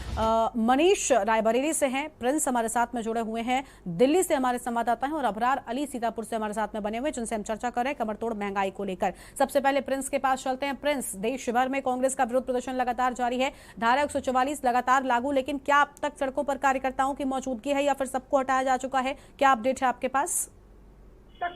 मनीष रायबरेली से हैं, प्रिंस हमारे साथ में जुड़े हुए हैं, दिल्ली से हमारे संवाददाता हैं और अबरार अली सीतापुर से हमारे साथ में बने हुए, जिनसे हम चर्चा कर रहे हैं कमरतोड़ महंगाई को लेकर। सबसे पहले प्रिंस के पास चलते हैं। प्रिंस, देश भर में कांग्रेस का विरोध प्रदर्शन लगातार जारी है। धारा 144 लगातार लागू, लेकिन क्या अब तक सड़कों पर कार्यकर्ताओं की मौजूदगी है या फिर सबको हटाया जा चुका है? क्या अपडेट है आपके पास?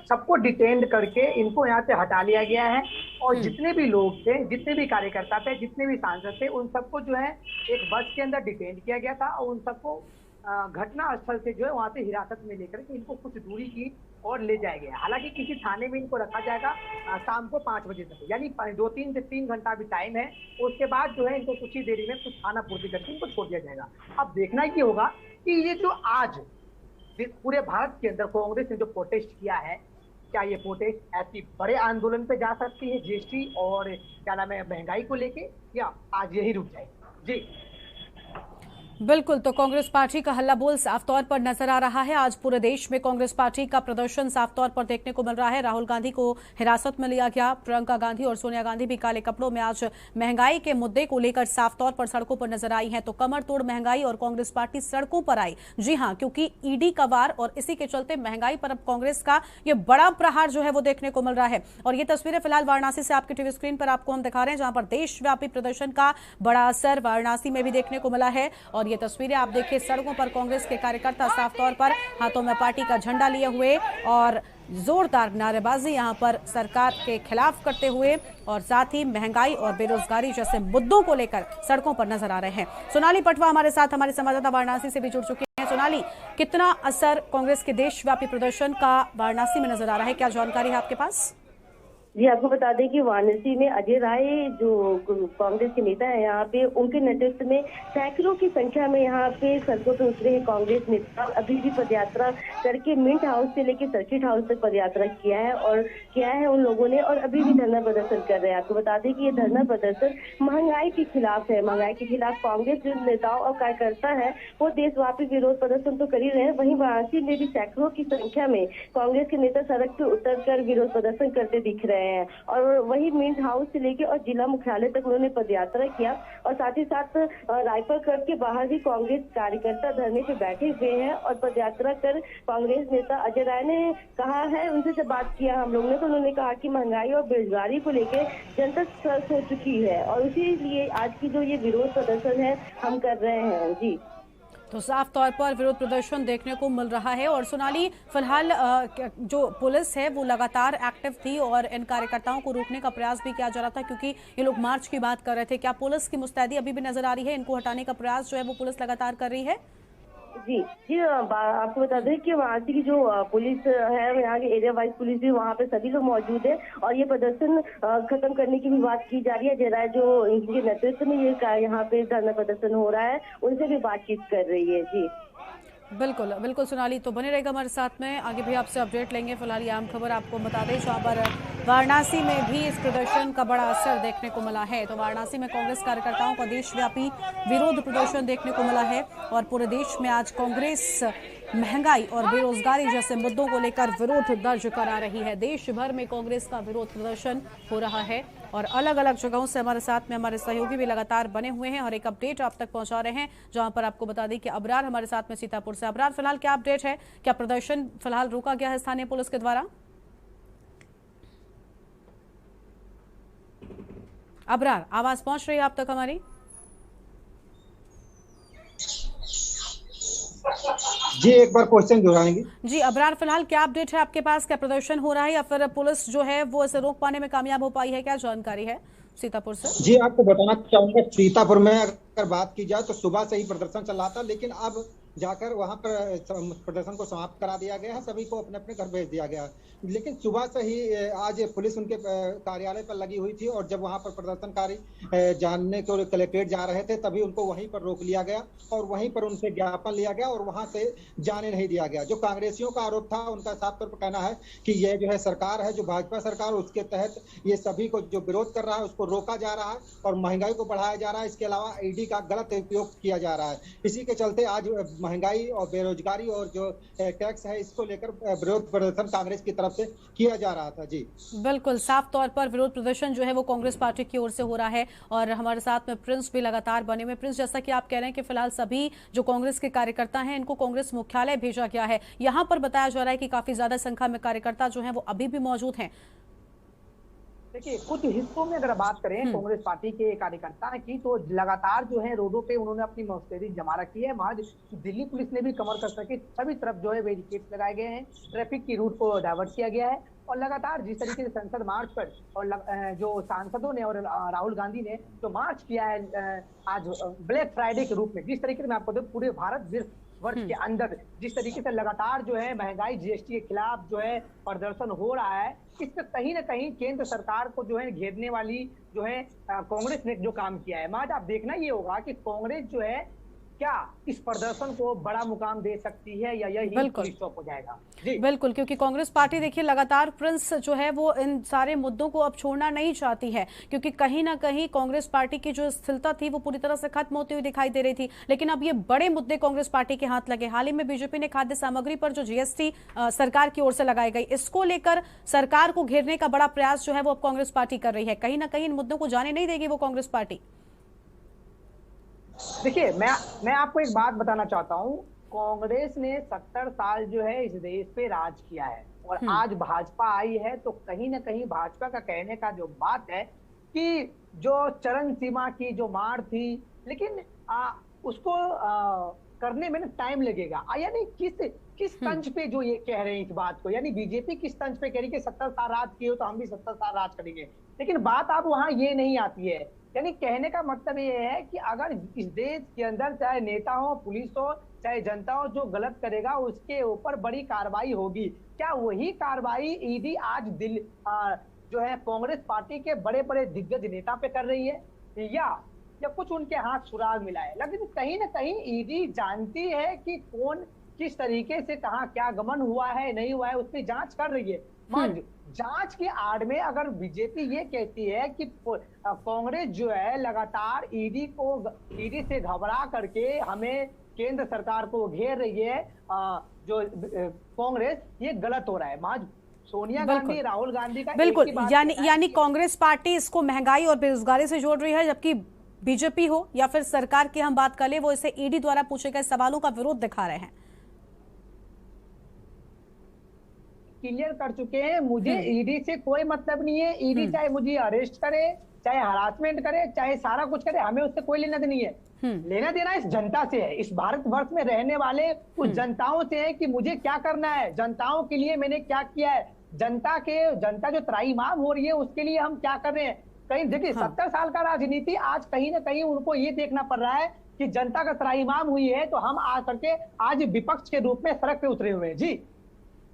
सबको डिटेंड करके इनको यहाँ से हटा लिया गया है और जितने भी लोग थे, जितने भी कार्यकर्ता थे, जितने भी सांसद थे, उन सबको जो है एक बस के अंदर डिटेंड किया गया था और उन सबको घटना स्थल से जो है वहां से हिरासत में लेकर के इनको कुछ दूरी की और ले जाया गया। हालांकि किसी थाने में इनको रखा जाएगा शाम को 5 बजे तक, यानी 2-3 से 3 घंटा भी टाइम है। उसके बाद जो है इनको कुछ ही देरी में कुछ थाना पूर्ति करके इनको छोड़ दिया जाएगा। अब देखना ये होगा कि ये जो आज पूरे भारत के अंदर कांग्रेस ने जो प्रोटेस्ट किया है, क्या ये प्रोटेस्ट ऐसी बड़े आंदोलन पे जा सकती है जीएसटी और क्या नाम है महंगाई को लेके, या आज यही रुक जाएगी? जी बिल्कुल, तो कांग्रेस पार्टी का हल्ला बोल साफ तौर पर नजर आ रहा है। आज पूरे देश में कांग्रेस पार्टी का प्रदर्शन साफ तौर पर देखने को मिल रहा है। राहुल गांधी को हिरासत में लिया गया। प्रियंका गांधी और सोनिया गांधी भी काले कपड़ों में आज महंगाई के मुद्दे को लेकर साफ तौर पर सड़कों पर नजर आई हैं। तो कमर तोड़ महंगाई और कांग्रेस पार्टी सड़कों पर आई। जी हां, क्योंकि ईडी का वार और इसी के चलते महंगाई पर अब कांग्रेस का ये बड़ा प्रहार जो है वो देखने को मिल रहा है। और ये तस्वीरें फिलहाल वाराणसी से आपके टीवी स्क्रीन पर आपको हम दिखा रहे हैं, जहां पर देशव्यापी प्रदर्शन का बड़ा असर वाराणसी में भी देखने को मिला है। और ये तस्वीरें आप देखिए, सड़कों पर कांग्रेस के कार्यकर्ता साफ तौर पर हाथों में पार्टी का झंडा लिए हुए और जोरदार नारेबाजी यहां पर सरकार के खिलाफ करते हुए और साथ ही महंगाई और बेरोजगारी जैसे मुद्दों को लेकर सड़कों पर नजर आ रहे हैं। सोनाली पटवा हमारे साथ, हमारे संवाददाता वाराणसी से भी जुड़ चुके हैं। सोनाली, कितना असर कांग्रेस के देशव्यापी प्रदर्शन का वाराणसी में नजर आ रहा है, क्या जानकारी है आपके पास? जी, आपको बता दें कि वाराणसी में अजय राय जो कांग्रेस के नेता है, यहाँ पे उनके नेतृत्व में सैकड़ों की संख्या में यहाँ पे सड़कों पे उतरे हैं कांग्रेस नेता। अभी भी पदयात्रा करके मिंट हाउस से लेकर सर्किट हाउस तक पदयात्रा किया है उन लोगों ने, और अभी भी धरना प्रदर्शन कर रहे हैं। आपको बता दें कि ये धरना प्रदर्शन महंगाई के खिलाफ है। महंगाई के खिलाफ कांग्रेस जो नेताओं और कार्यकर्ता है वो देशव्यापी विरोध प्रदर्शन तो कर ही रहे हैं, वहीं वाराणसी में भी सैकड़ों की संख्या में कांग्रेस के नेता सड़क पे उतरकर विरोध प्रदर्शन करते दिख रहे हैं। और वही मिंट हाउस से लेके और जिला मुख्यालय तक उन्होंने पदयात्रा किया, और साथ ही साथ रायपुर कट के बाहर भी कांग्रेस कार्यकर्ता धरने पे बैठे हुए हैं। और पदयात्रा कर कांग्रेस नेता अजय राय ने कहा है, उनसे जब बात किया हम लोग ने, तो उन्होंने कहा कि महंगाई और बेरोजगारी को लेकर जनता स्वस्थ हो चुकी है और इसीलिए आज की जो ये विरोध प्रदर्शन है हम कर रहे हैं। जी, तो साफ तौर पर विरोध प्रदर्शन देखने को मिल रहा है। और सोनाली, फिलहाल जो पुलिस है वो लगातार एक्टिव थी और इन कार्यकर्ताओं को रोकने का प्रयास भी किया जा रहा था, क्योंकि ये लोग मार्च की बात कर रहे थे। क्या पुलिस की मुस्तैदी अभी भी नजर आ रही है? इनको हटाने का प्रयास जो है वो पुलिस लगातार कर रही है? जी, आपको बता दें कि वाराणसी की जो पुलिस है, यहाँ की एरिया वाइज पुलिस भी वहाँ पे सभी लोग मौजूद है और ये प्रदर्शन खत्म करने की भी बात की जा रही है। जरा जो इनके नेतृत्व में ये यहाँ पे धरना प्रदर्शन हो रहा है, उनसे भी बातचीत कर रही है। जी बिल्कुल बिल्कुल सोनाली, तो बने रहेगा हमारे साथ में, आगे भी आपसे अपडेट लेंगे। फिलहाल ये आम खबर आपको बता दें, जहाँ पर वाराणसी में भी इस प्रदर्शन का बड़ा असर देखने को मिला है। तो वाराणसी में कांग्रेस कार्यकर्ताओं का देशव्यापी विरोध प्रदर्शन देखने को मिला है और पूरे देश में आज कांग्रेस महंगाई और बेरोजगारी जैसे मुद्दों को लेकर विरोध दर्ज करा रही है। देश भर में कांग्रेस का विरोध प्रदर्शन हो रहा है और अलग अलग जगहों से हमारे साथ में हमारे सहयोगी भी लगातार बने हुए हैं और एक अपडेट आप तक पहुंचा रहे हैं, जहां पर आपको बता दें कि अबरार हमारे साथ में सीतापुर से। अबरार, फिलहाल क्या अपडेट है? क्या प्रदर्शन फिलहाल रोका गया है स्थानीय पुलिस के द्वारा? अबरार, आवाज पहुंच रही है आप तक हमारी? जी, एक बार क्वेश्चन दोहराएंगे। जी अबरार, फिलहाल क्या अपडेट है आपके पास? क्या प्रदर्शन हो रहा है या फिर पुलिस जो है वो इसे रोक पाने में कामयाब हो पाई है? क्या जानकारी है सीतापुर से? जी, आपको बताना चाहूंगा, सीतापुर में अगर बात की जाए तो सुबह से ही प्रदर्शन चल रहा था, लेकिन अब जाकर वहां पर प्रदर्शन को समाप्त करा दिया गया है, सभी को अपने अपने घर भेज दिया गया। लेकिन सुबह से ही आज पुलिस उनके कार्यालय पर लगी हुई थी और जब वहां पर प्रदर्शनकारी जानने को कलेक्ट्रेट जा रहे थे तभी उनको वहीं पर रोक लिया गया और वहीं पर उनसे ज्ञापन लिया गया और वहां से जाने नहीं दिया गया। जो कांग्रेसियों का आरोप था, उनका साफ तौर पर कहना है कि यह जो है सरकार है, जो भाजपा सरकार, उसके तहत ये सभी को जो विरोध कर रहा है उसको रोका जा रहा है और महंगाई को बढ़ाया जा रहा है। इसके अलावा ईडी का गलत उपयोग किया जा रहा है। इसी के चलते आज महंगाई और बेरोजगारी और जो टैक्स है इसको लेकर विरोध प्रदर्शन कांग्रेस की तरफ से किया जा रहा था। जी बिल्कुल, साफ तौर पर विरोध प्रदर्शन जो है वो कांग्रेस पार्टी की ओर से हो रहा है और हमारे साथ में प्रिंस भी लगातार बने हुए। प्रिंस, जैसा कि आप कह रहे हैं कि फिलहाल सभी जो कांग्रेस के कार्यकर्ता हैं इनको कांग्रेस मुख्यालय भेजा गया है, यहाँ पर बताया जा रहा है कि काफी ज्यादा संख्या में कार्यकर्ता जो है वो अभी भी मौजूद हैं। देखिए, कुछ हिस्सों में अगर बात करें कांग्रेस पार्टी के कार्यकर्ता की, तो लगातार जो है रोडों पे उन्होंने अपनी मौजूदगी जमा रखी है। वहां दिल्ली पुलिस ने भी कमर कस रखी, सभी तरफ जो है बैरिकेड लगाए गए हैं, ट्रैफिक की रूट को डाइवर्ट किया गया है और लगातार जिस तरीके से संसद मार्च पर और जो सांसदों ने और राहुल गांधी ने जो मार्च किया है आज ब्लैक फ्राइडे के रूप में, जिस तरीके से मैं आपको पूरे भारत वर्ष के अंदर जिस तरीके से लगातार जो है महंगाई जीएसटी के खिलाफ जो है प्रदर्शन हो रहा है, इससे कहीं ना कहीं केंद्र सरकार को जो है घेरने वाली जो है कांग्रेस ने जो काम किया है। आज आप देखना ये होगा कि कांग्रेस जो है क्या इस प्रदर्शन को बड़ा मुकाम दे सकती है या यही पुलिस स्टॉप हो जाएगा? जी बिल्कुल, क्योंकि कांग्रेस पार्टी देखिए लगातार प्रिंस जो है वो इन सारे मुद्दों को अब छोड़ना नहीं चाहती है, क्योंकि कहीं ना कहीं कांग्रेस पार्टी की जो स्थिरता थी वो पूरी तरह से खत्म होती हुई दिखाई दे रही थी। लेकिन अब ये बड़े मुद्दे कांग्रेस पार्टी के हाथ लगे। हाल ही में बीजेपी ने खाद्य सामग्री पर जो जीएसटी सरकार की ओर से लगाई गई, इसको लेकर सरकार को घेरने का बड़ा प्रयास जो है वो अब कांग्रेस पार्टी कर रही है। कहीं ना कहीं इन मुद्दों को जाने नहीं देगी वो कांग्रेस पार्टी। देखिए, मैं आपको एक बात बताना चाहता हूँ। कांग्रेस ने 70 साल जो है इस देश पे राज किया है और आज भाजपा आई है, तो कहीं ना कहीं भाजपा का कहने का जो बात है कि जो चरण सीमा की जो मार थी, लेकिन उसको करने में ना टाइम लगेगा। यानी किस तंज पे जो ये कह रहे हैं इस बात को, यानी बीजेपी किस तंज पे कह रही है कि 70 साल राज किए हो तो हम भी 70 साल राज करेंगे। लेकिन बात आप वहां ये नहीं आती है। यानी कहने का मतलब ये है कि अगर इस देश के अंदर चाहे नेता हो, पुलिस हो, चाहे जनता हो, जो गलत करेगा उसके ऊपर बड़ी कार्रवाई होगी। क्या वही कार्रवाई ईडी आज जो है कांग्रेस पार्टी के बड़े बड़े दिग्गज नेता पे कर रही है, या कुछ उनके हाथ सुराग मिला है? लेकिन कहीं ना कहीं ईडी जानती है कि कौन किस तरीके से कहाँ क्या गमन हुआ है, नहीं हुआ है, उस पर जांच कर रही है। जांच की आड़ में अगर बीजेपी ये कहती है कि कांग्रेस जो है लगातार ईडी से घबरा करके हमें केंद्र सरकार को घेर रही है, जो कांग्रेस, ये गलत हो रहा है। सोनिया गांधी, राहुल गांधी का बिल्कुल, यानी कांग्रेस पार्टी इसको महंगाई और बेरोजगारी से जोड़ रही है, जबकि बीजेपी हो या फिर सरकार की हम बात कर ले, वो इसे ईडी द्वारा पूछे गए सवालों का विरोध दिखा रहे हैं। क्लियर कर चुके हैं, मुझे ईडी से कोई मतलब नहीं है। ईडी चाहे मुझे अरेस्ट करे, चाहे हरासमेंट करे, चाहे सारा कुछ करे, हमें उससे कोई लेना देना नहीं है। लेना देना इस जनता से है, इस भारतवर्ष में रहने वाले उस जनताओं से है कि मुझे क्या करना है, जनताओं के लिए मैंने क्या किया है, जनता जो त्राहीमाम हो रही है उसके लिए हम क्या कर रहे हैं। कहीं देखिए 70 साल का राजनीति आज कहीं ना कहीं उनको ये देखना पड़ रहा है कि जनता का त्राहीमाम हुई है, तो हम आ करके आज विपक्ष के रूप में सड़क पे उतरे हुए हैं। जी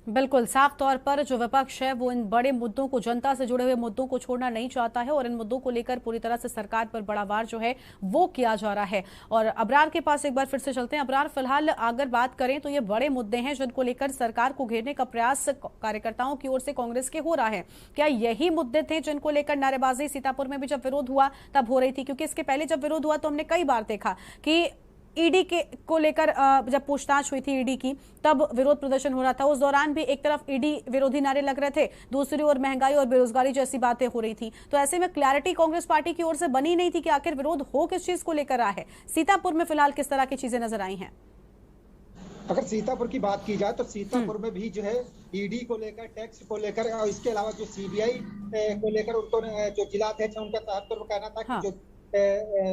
बिल्कुल, साफ तौर पर जो विपक्ष है वो इन बड़े मुद्दों को, जनता से जुड़े हुए मुद्दों को छोड़ना नहीं चाहता है और इन मुद्दों को लेकर पूरी तरह से सरकार पर बड़ा वार जो है वो किया जा रहा है। और अबरार के पास एक बार फिर से चलते हैं। अबरार, फिलहाल अगर बात करें तो ये बड़े मुद्दे हैं जिनको लेकर सरकार को घेरने का प्रयास कार्यकर्ताओं की ओर से कांग्रेस के हो रहा है। क्या यही मुद्दे थे जिनको लेकर नारेबाजी सीतापुर में भी जब विरोध हुआ तब हो रही थी? क्योंकि इसके पहले जब विरोध हुआ तो हमने कई बार देखा कि ईडी को लेकर जब पूछताछ हुई थी ईडी की, तब विरोध प्रदर्शन हो रहा था। उस दौरान भी एक तरफ ईडी विरोधी नारे लग रहे थे, दूसरी ओर महंगाई और बेरोजगारी जैसी बातें हो रही थी। तो ऐसे में क्लैरिटी कांग्रेस पार्टी की ओर से बनी नहीं थी कि आखिर विरोध हो किस चीज को लेकर रहा है। सीतापुर में फिलहाल किस तरह की चीजें नजर आई हैं? अगर सीतापुर की बात की जाए तो सीतापुर में भी जो है ईडी को लेकर, टैक्स को लेकर और इसके अलावा जो सीबीआई को लेकर उनको जो जिलाध्यक्ष है उनका तहत कहना था कि जो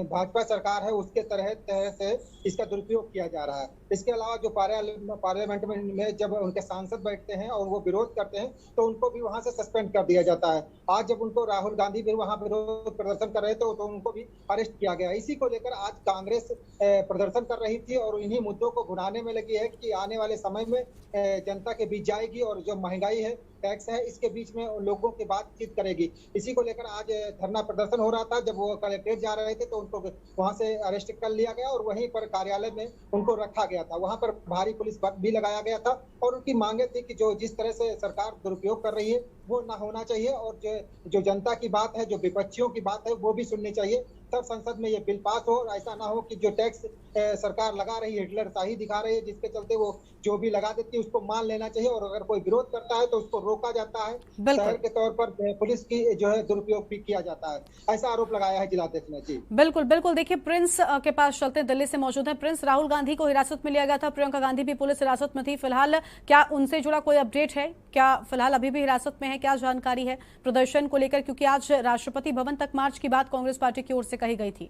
भाजपा सरकार है उसके तरह से इसका दुरुपयोग किया जा रहा है। इसके अलावा जो पार्लियामेंट में जब उनके सांसद बैठते हैं और वो विरोध करते हैं तो उनको भी वहां से सस्पेंड कर दिया जाता है। आज जब उनको राहुल गांधी भी वहां विरोध प्रदर्शन कर रहे थे तो उनको भी अरेस्ट किया गया। इसी को लेकर आज कांग्रेस प्रदर्शन कर रही थी और इन्हीं मुद्दों को भुनाने में लगी है कि आने वाले समय में जनता के बीच जाएगी और जो महंगाई है, टैक्स है, इसके बीच में लोगों की बातचीत करेगी। इसी को लेकर आज धरना प्रदर्शन हो रहा था। जब वो कलेक्ट्रेट जा रहे थे तो उनको वहां से अरेस्ट कर लिया गया और वहीं पर कार्यालय में उनको रखा गया था। वहां पर भारी पुलिस बल भी लगाया गया था और उनकी मांगे थी कि जो जिस तरह से सरकार दुरुपयोग कर रही है वो ना होना चाहिए और जो जनता की बात है, जो विपक्षियों की बात है वो भी सुननी चाहिए। तब संसद में ये बिल पास हो और ऐसा ना हो कि जो टैक्स सरकार लगा रही है, हिटलर शाही दिखा रही है, जिसके चलते वो जो भी लगा देती है उसको मान लेना चाहिए और अगर कोई विरोध करता है तो उसको रोका जाता है। शहर के तौर पर पुलिस की जो है दुरुपयोग भी किया जाता है, ऐसा आरोप लगाया है जिलाध्यक्ष ने। जी बिल्कुल बिल्कुल। देखिए, प्रिंस के पास चलते हैं, दिल्ली से मौजूद है प्रिंस। राहुल गांधी को हिरासत में लिया गया था, प्रियंका गांधी भी पुलिस हिरासत में थी। फिलहाल क्या उनसे जुड़ा कोई अपडेट है? क्या फिलहाल अभी भी हिरासत में है? क्या जानकारी है प्रदर्शन को लेकर? क्योंकि आज राष्ट्रपति भवन तक मार्च की बात कांग्रेस पार्टी की ओर से कही गई थी।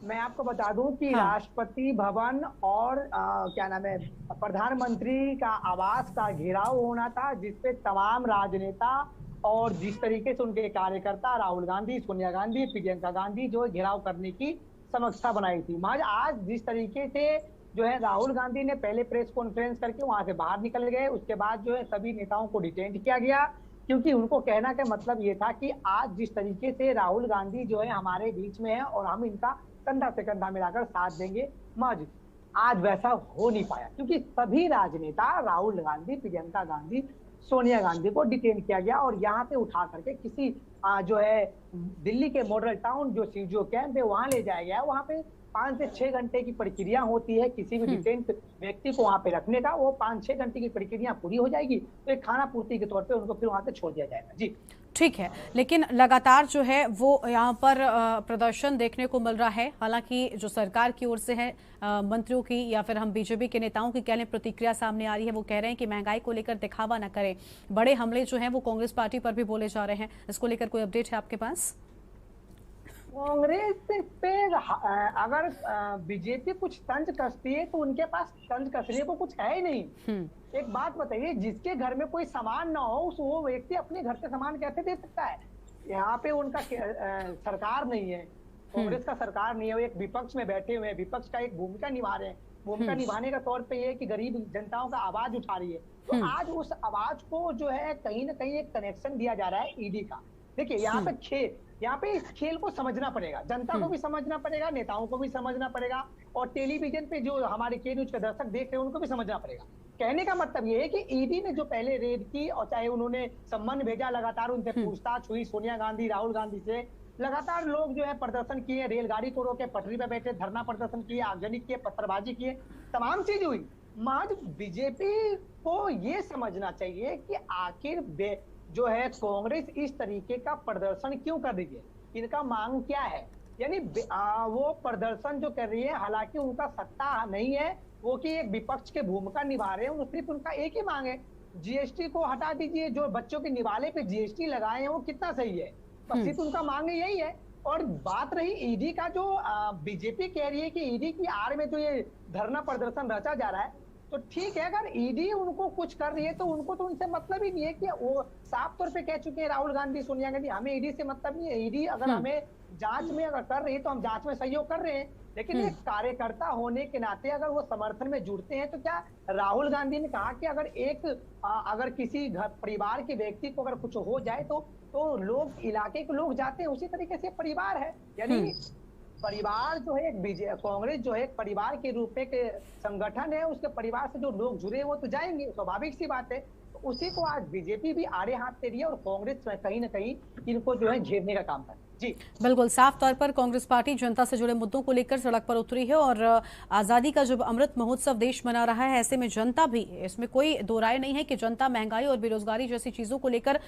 मैं आपको बता दूं कि राष्ट्रपति भवन और क्या नाम है, प्रधानमंत्री का आवास का घेराव होना था, जिसपे तमाम राजनेता और जिस तरीके से उनके कार्यकर्ता राहुल गांधी, सोनिया गांधी, प्रियंका गांधी जो घेराव करने की समस्या बनाई थी। आज जिस तरीके से जो है राहुल गांधी ने पहले प्रेस कॉन्फ्रेंस करके वहां से बाहर निकल गए, उसके बाद जो है सभी नेताओं को डिटेन किया गया, क्योंकि उनको कहना का मतलब ये था कि आज जिस तरीके से राहुल गांधी जो है हमारे बीच में है और हम इनका कंधा से कंधा मिलाकर साथ देंगे, मज आज वैसा हो नहीं पाया क्योंकि सभी राजनेता राहुल गांधी, प्रियंका गांधी, सोनिया गांधी को डिटेन किया गया और यहाँ पे उठा करके किसी जो है दिल्ली के मॉडल टाउन जो सीजीओ कैंप है वहां ले जाया गया। वहां पे 5 से 6 घंटे की प्रक्रिया होती है किसी भी डिटेन व्यक्ति को वहां पे रखने का। वो 5-6 घंटे की प्रक्रिया पूरी हो जाएगी तो एक खाना पूर्ति के तौर पे उनको फिर वहां से छोड़ दिया जाएगा। जी ठीक है, लेकिन लगातार जो है वो यहाँ पर प्रदर्शन देखने को मिल रहा है। हालांकि जो सरकार की ओर से है, मंत्रियों की या फिर हम बीजेपी के नेताओं की कह लें, प्रतिक्रिया सामने आ रही है। वो कह रहे हैं कि महंगाई को लेकर दिखावा न करें। बड़े हमले जो हैं वो कांग्रेस पार्टी पर भी बोले जा रहे हैं। इसको लेकर कोई अपडेट है आपके पास? कांग्रेस पे अगर बीजेपी कुछ तंज कसती है तो उनके पास तंज कसने को कुछ है ही नहीं। एक बात बताइए, जिसके घर में कोई सामान ना हो वो व्यक्ति अपने घर से सामान कैसे दे सकता है? यहाँ पे उनका सरकार नहीं है, कांग्रेस का सरकार नहीं है, वो एक विपक्ष में बैठे हुए हैं, विपक्ष का एक भूमिका निभा रहे हैं। भूमिका निभाने का तौर पे ये है कि गरीब जनताओं का आवाज उठा रही है। तो आज उस आवाज को जो है कहीं ना कहीं एक कनेक्शन दिया जा रहा है ईडी का। देखिए यहाँ पे इस खेल को समझना पड़ेगा, जनता को भी समझना पड़ेगा, नेताओं को भी समझना पड़ेगा और टेलीविजन पे जो हमारे के न्यूज के दर्शक देख रहे हैं उनको भी समझना पड़ेगा। कहने का मतलब ये है कि ईडी ने जो पहले रेड की और चाहे उन्होंने सम्मान भेजा, लगातार उनसे पूछताछ हुई, सोनिया गांधी, राहुल गांधी से लगातार लोग जो है प्रदर्शन किए, रेलगाड़ी को रोके, पटरी पे बैठे, धरना प्रदर्शन किए, आगजनी किए, पत्थरबाजी किए, तमाम चीज हुई। महज बीजेपी को ये समझना चाहिए कि आखिर जो है कांग्रेस इस तरीके का प्रदर्शन क्यों कर रही है, इनका मांग क्या है। यानी वो प्रदर्शन जो कर रही है, हालांकि उनका सत्ता नहीं है, वो कि एक विपक्ष के भूमिका निभा रहे हैं, सिर्फ उनका एक ही मांग है, जीएसटी को हटा दीजिए। जो बच्चों के निवाले पे जीएसटी लगाए हैं वो कितना सही है, बस सिर्फ उनका मांग यही है। और बात रही ईडी का, जो बीजेपी कह रही है कि ईडी की आड़ में जो ये धरना प्रदर्शन रचा जा रहा है, तो ठीक है, अगर ईडी उनको कुछ कर रही है तो उनको तो उनसे मतलब ही नहीं है। कि वो साफ तौर पे कह चुके हैं राहुल गांधी, सोनिया गांधी, हमें ईडी से मतलब नहीं है। ईडी अगर हमें जांच में अगर कर रही है तो हम जांच में सहयोग कर रहे हैं, लेकिन एक कार्यकर्ता होने के नाते अगर वो समर्थन में जुड़ते हैं तो क्या राहुल गांधी ने कहा कि अगर किसी घर परिवार के व्यक्ति को अगर कुछ हो जाए तो लोग, इलाके के लोग जाते हैं, उसी तरीके से परिवार है। यानी परिवार जो है कांग्रेस जो है एक परिवार के रूप में के संगठन है, उसके परिवार से जो लोग जुड़े वो तो जाएंगे, स्वाभाविक सी बात है। तो उसी को आज बीजेपी भी आड़े हाथ दे रही है और कांग्रेस कहीं ना कहीं इनको जो है घेरने का काम कर रही है। जी बिल्कुल, साफ तौर पर कांग्रेस पार्टी जनता से जुड़े मुद्दों को लेकर सड़क पर उतरी है और आजादी का जब अमृत महोत्सव देश मना रहा है, ऐसे में जनता भी, इसमें कोई दो राय नहीं है कि जनता महंगाई और बेरोजगारी जैसी चीजों को लेकर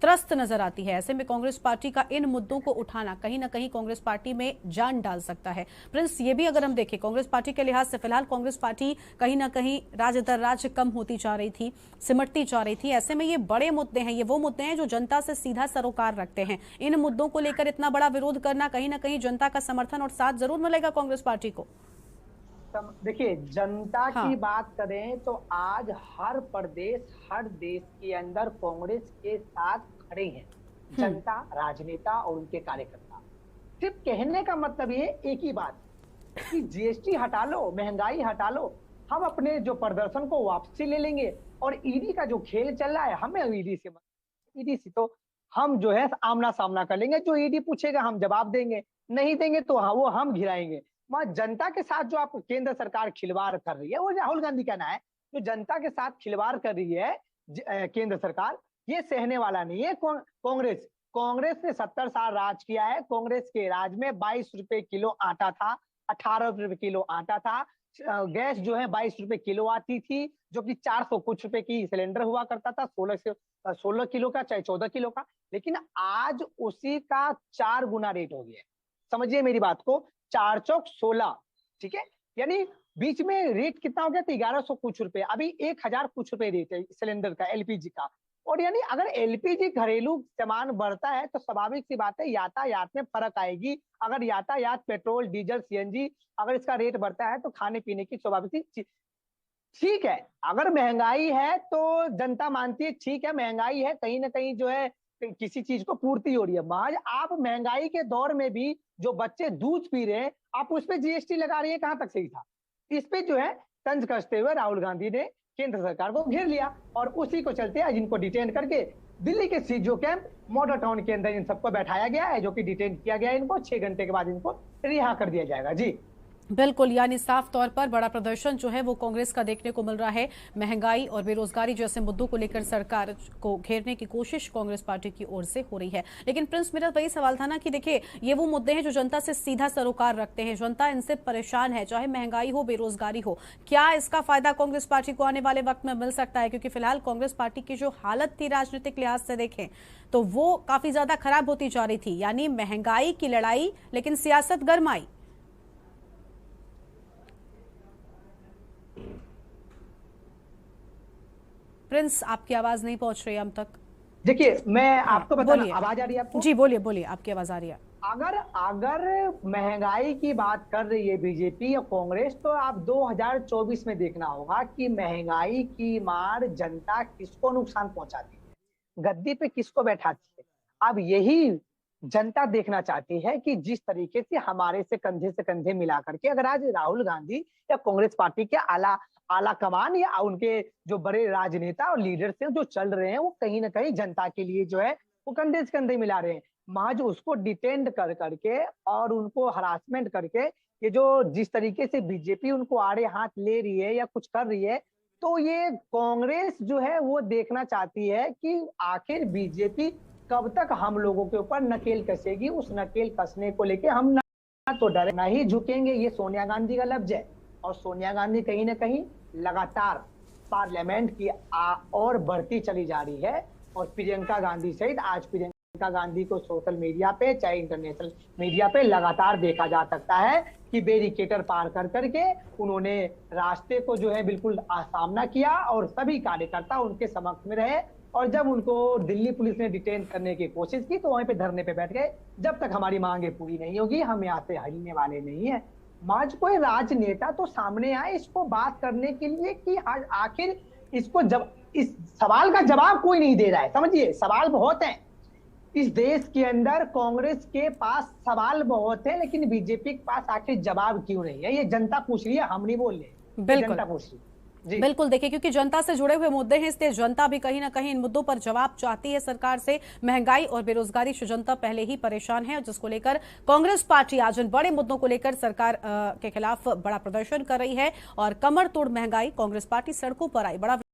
त्रस्त नजर आती है। ऐसे में कांग्रेस पार्टी का इन मुद्दों को उठाना कहीं ना कहीं कांग्रेस पार्टी में जान डाल सकता है। प्रिंस, ये भी अगर हम देखें कांग्रेस पार्टी के लिहाज से, फिलहाल कांग्रेस पार्टी कहीं ना कहीं राज्य दर राज्य कम होती जा रही थी, सिमटती जा रही थी। ऐसे में ये बड़े मुद्दे हैं, ये वो मुद्दे हैं जो जनता से सीधा सरोकार रखते हैं। इन मुद्दों को लेकर इतना बड़ा विरोध करना, कहीं ना कहीं जनता का समर्थन और साथ जरूर मिलेगा कांग्रेस पार्टी को। देखिए, जनता की बात करें तो आज हर प्रदेश, हर देश के अंदर कांग्रेस के साथ खड़े हैं जनता, राजनेता और उनके कार्यकर्ता। सिर्फ कहने का मतलब ये एक ही बात कि जीएसटी हटा लो, महंगाई हटा लो, हम अपने जो प्रदर्शन को वापसी ले लेंगे। और ईडी का जो खेल चल रहा है, हमें ईडी से तो हम जो है आमना सामना कर लेंगे। जो ईडी पूछेगा हम जवाब देंगे, नहीं देंगे तो वो हम घिराएंगे। जनता के साथ जो आप केंद्र सरकार खिलवाड़ कर रही है, वो राहुल गांधी कहना है, जो जनता के साथ खिलवाड़ कर रही है केंद्र सरकार, ये सहने वाला नहीं है। कांग्रेस ने 70 साल राज किया है। कांग्रेस के राज में 22 रुपए किलो आटा था, 18 रुपए किलो आटा था, गैस जो है 22 रुपए किलो आती थी, जो कि 400 कुछ रुपए की सिलेंडर हुआ करता था, 16 किलो का चाहे 14 किलो का। लेकिन आज उसी का 4 गुना रेट हो गया है। समझिए मेरी बात को, 4 चौक 16, ठीक है, यानी बीच में रेट कितना हो गया था 1100 कुछ रुपए, अभी 1000 कुछ रुपए रेट है सिलेंडर का, एलपीजी का। और यानी अगर एलपीजी घरेलू सामान बढ़ता है तो स्वाभाविक सी बात है यातायात में फर्क आएगी। अगर यातायात, पेट्रोल, डीजल, सीएनजी अगर इसका रेट बढ़ता है तो खाने पीने की स्वाभाविक सी, ठीक है। अगर महंगाई है तो जनता मानती है ठीक है महंगाई है, कहीं ना कहीं जो है किसी चीज को पूर्ति हो रही है। महज आप महंगाई के दौर में भी जो बच्चे दूध पी रहे हैं, आप उस पे जीएसटी लगा रही है, कहां तक सही था? इस पे जो है तंज कसते हुए राहुल गांधी ने केंद्र सरकार को घेर लिया और उसी को चलते आज इनको डिटेन करके दिल्ली के सीजो कैंप मॉडल टाउन के अंदर इन सबको बैठाया गया है, जो कि डिटेन किया गया है। इनको 6 घंटे के बाद इनको रिहा कर दिया जाएगा। जी बिल्कुल, यानी साफ तौर पर बड़ा प्रदर्शन जो है वो कांग्रेस का देखने को मिल रहा है। महंगाई और बेरोजगारी जैसे मुद्दों को लेकर सरकार को घेरने की कोशिश कांग्रेस पार्टी की ओर से हो रही है। लेकिन प्रिंस, मेरा वही सवाल था ना कि देखिए, ये वो मुद्दे हैं जो जनता से सीधा सरोकार रखते हैं, जनता इनसे परेशान है, चाहे महंगाई हो, बेरोजगारी हो। क्या इसका फायदा कांग्रेस पार्टी को आने वाले वक्त में मिल सकता है? क्योंकि फिलहाल कांग्रेस पार्टी की जो हालत थी राजनीतिक लिहाज से देखें तो वो काफी ज्यादा खराब होती जा रही थी, यानी महंगाई की लड़ाई लेकिन सियासत गरमाई। प्रिंस, आपकी आवाज नहीं पहुंच रही हम तक। देखिए, मैं आपको बताना, आवाज आ रही है आपको? जी बोलिए, आपकी आवाज आ रही है। अगर महंगाई की बात कर रही है बीजेपी या कांग्रेस, तो आप 2024 में देखना होगा कि महंगाई की मार जनता किसको नुकसान पहुंचाती है, गद्दी पे किसको बैठाती है। अब यही जनता देखना चाहती है कि जिस तरीके से हमारे से कंधे मिला करके अगर आज राहुल गांधी या कांग्रेस पार्टी के आला कमान या उनके जो बड़े राजनेता और लीडर्स हैं जो चल रहे हैं, वो कहीं ना कहीं जनता के लिए जो है वो कंधे से कंधे मिला रहे हैं। महज उसको डिटेंड कर करके और उनको हरासमेंट करके ये जो जिस तरीके से बीजेपी उनको आड़े हाथ ले रही है या कुछ कर रही है, तो ये कांग्रेस जो है वो देखना चाहती है कि आखिर बीजेपी कब तक हम लोगों के ऊपर नकेल कसेगी। उस नकेल कसने को लेके हम ना तो डरे ना ही झुकेंगे, ये सोनिया गांधी का लफ्ज है। और सोनिया गांधी कहीं ना कहीं लगातार पार्लियामेंट की और बढ़ती चली जा रही है। और प्रियंका गांधी सहित आज प्रियंका गांधी को सोशल मीडिया पे चाहे इंटरनेशनल मीडिया पे लगातार देखा जा सकता है कि बैरिकेटर पार कर करके उन्होंने रास्ते को जो है बिल्कुल सामना किया और सभी कार्यकर्ता उनके समक्ष में रहे। और जब उनको दिल्ली पुलिस ने डिटेन करने की कोशिश की तो वहीं पे धरने पे बैठ गए। जब तक हमारी मांगे पूरी नहीं होगी हम यहाँ से हिलने वाले नहीं है। आज कोई राजनेता तो सामने आए इसको बात करने के लिए कि आखिर इसको जब इस सवाल का जवाब कोई नहीं दे रहा है। समझिए, सवाल बहुत हैं इस देश के अंदर, कांग्रेस के पास सवाल बहुत है लेकिन बीजेपी के पास आखिर जवाब क्यों नहीं है, ये जनता पूछ रही है, हम नहीं बोल रहे, जनता पूछ रही है। बिल्कुल, देखिए, क्योंकि जनता से जुड़े हुए मुद्दे हैं, इसलिए जनता भी कहीं ना कहीं इन मुद्दों पर जवाब चाहती है सरकार से। महंगाई और बेरोजगारी से जनता पहले ही परेशान है, जिसको लेकर कांग्रेस पार्टी आज इन बड़े मुद्दों को लेकर सरकार के खिलाफ बड़ा प्रदर्शन कर रही है और कमर तोड़ महंगाई कांग्रेस पार्टी सड़कों पर आई। बड़ा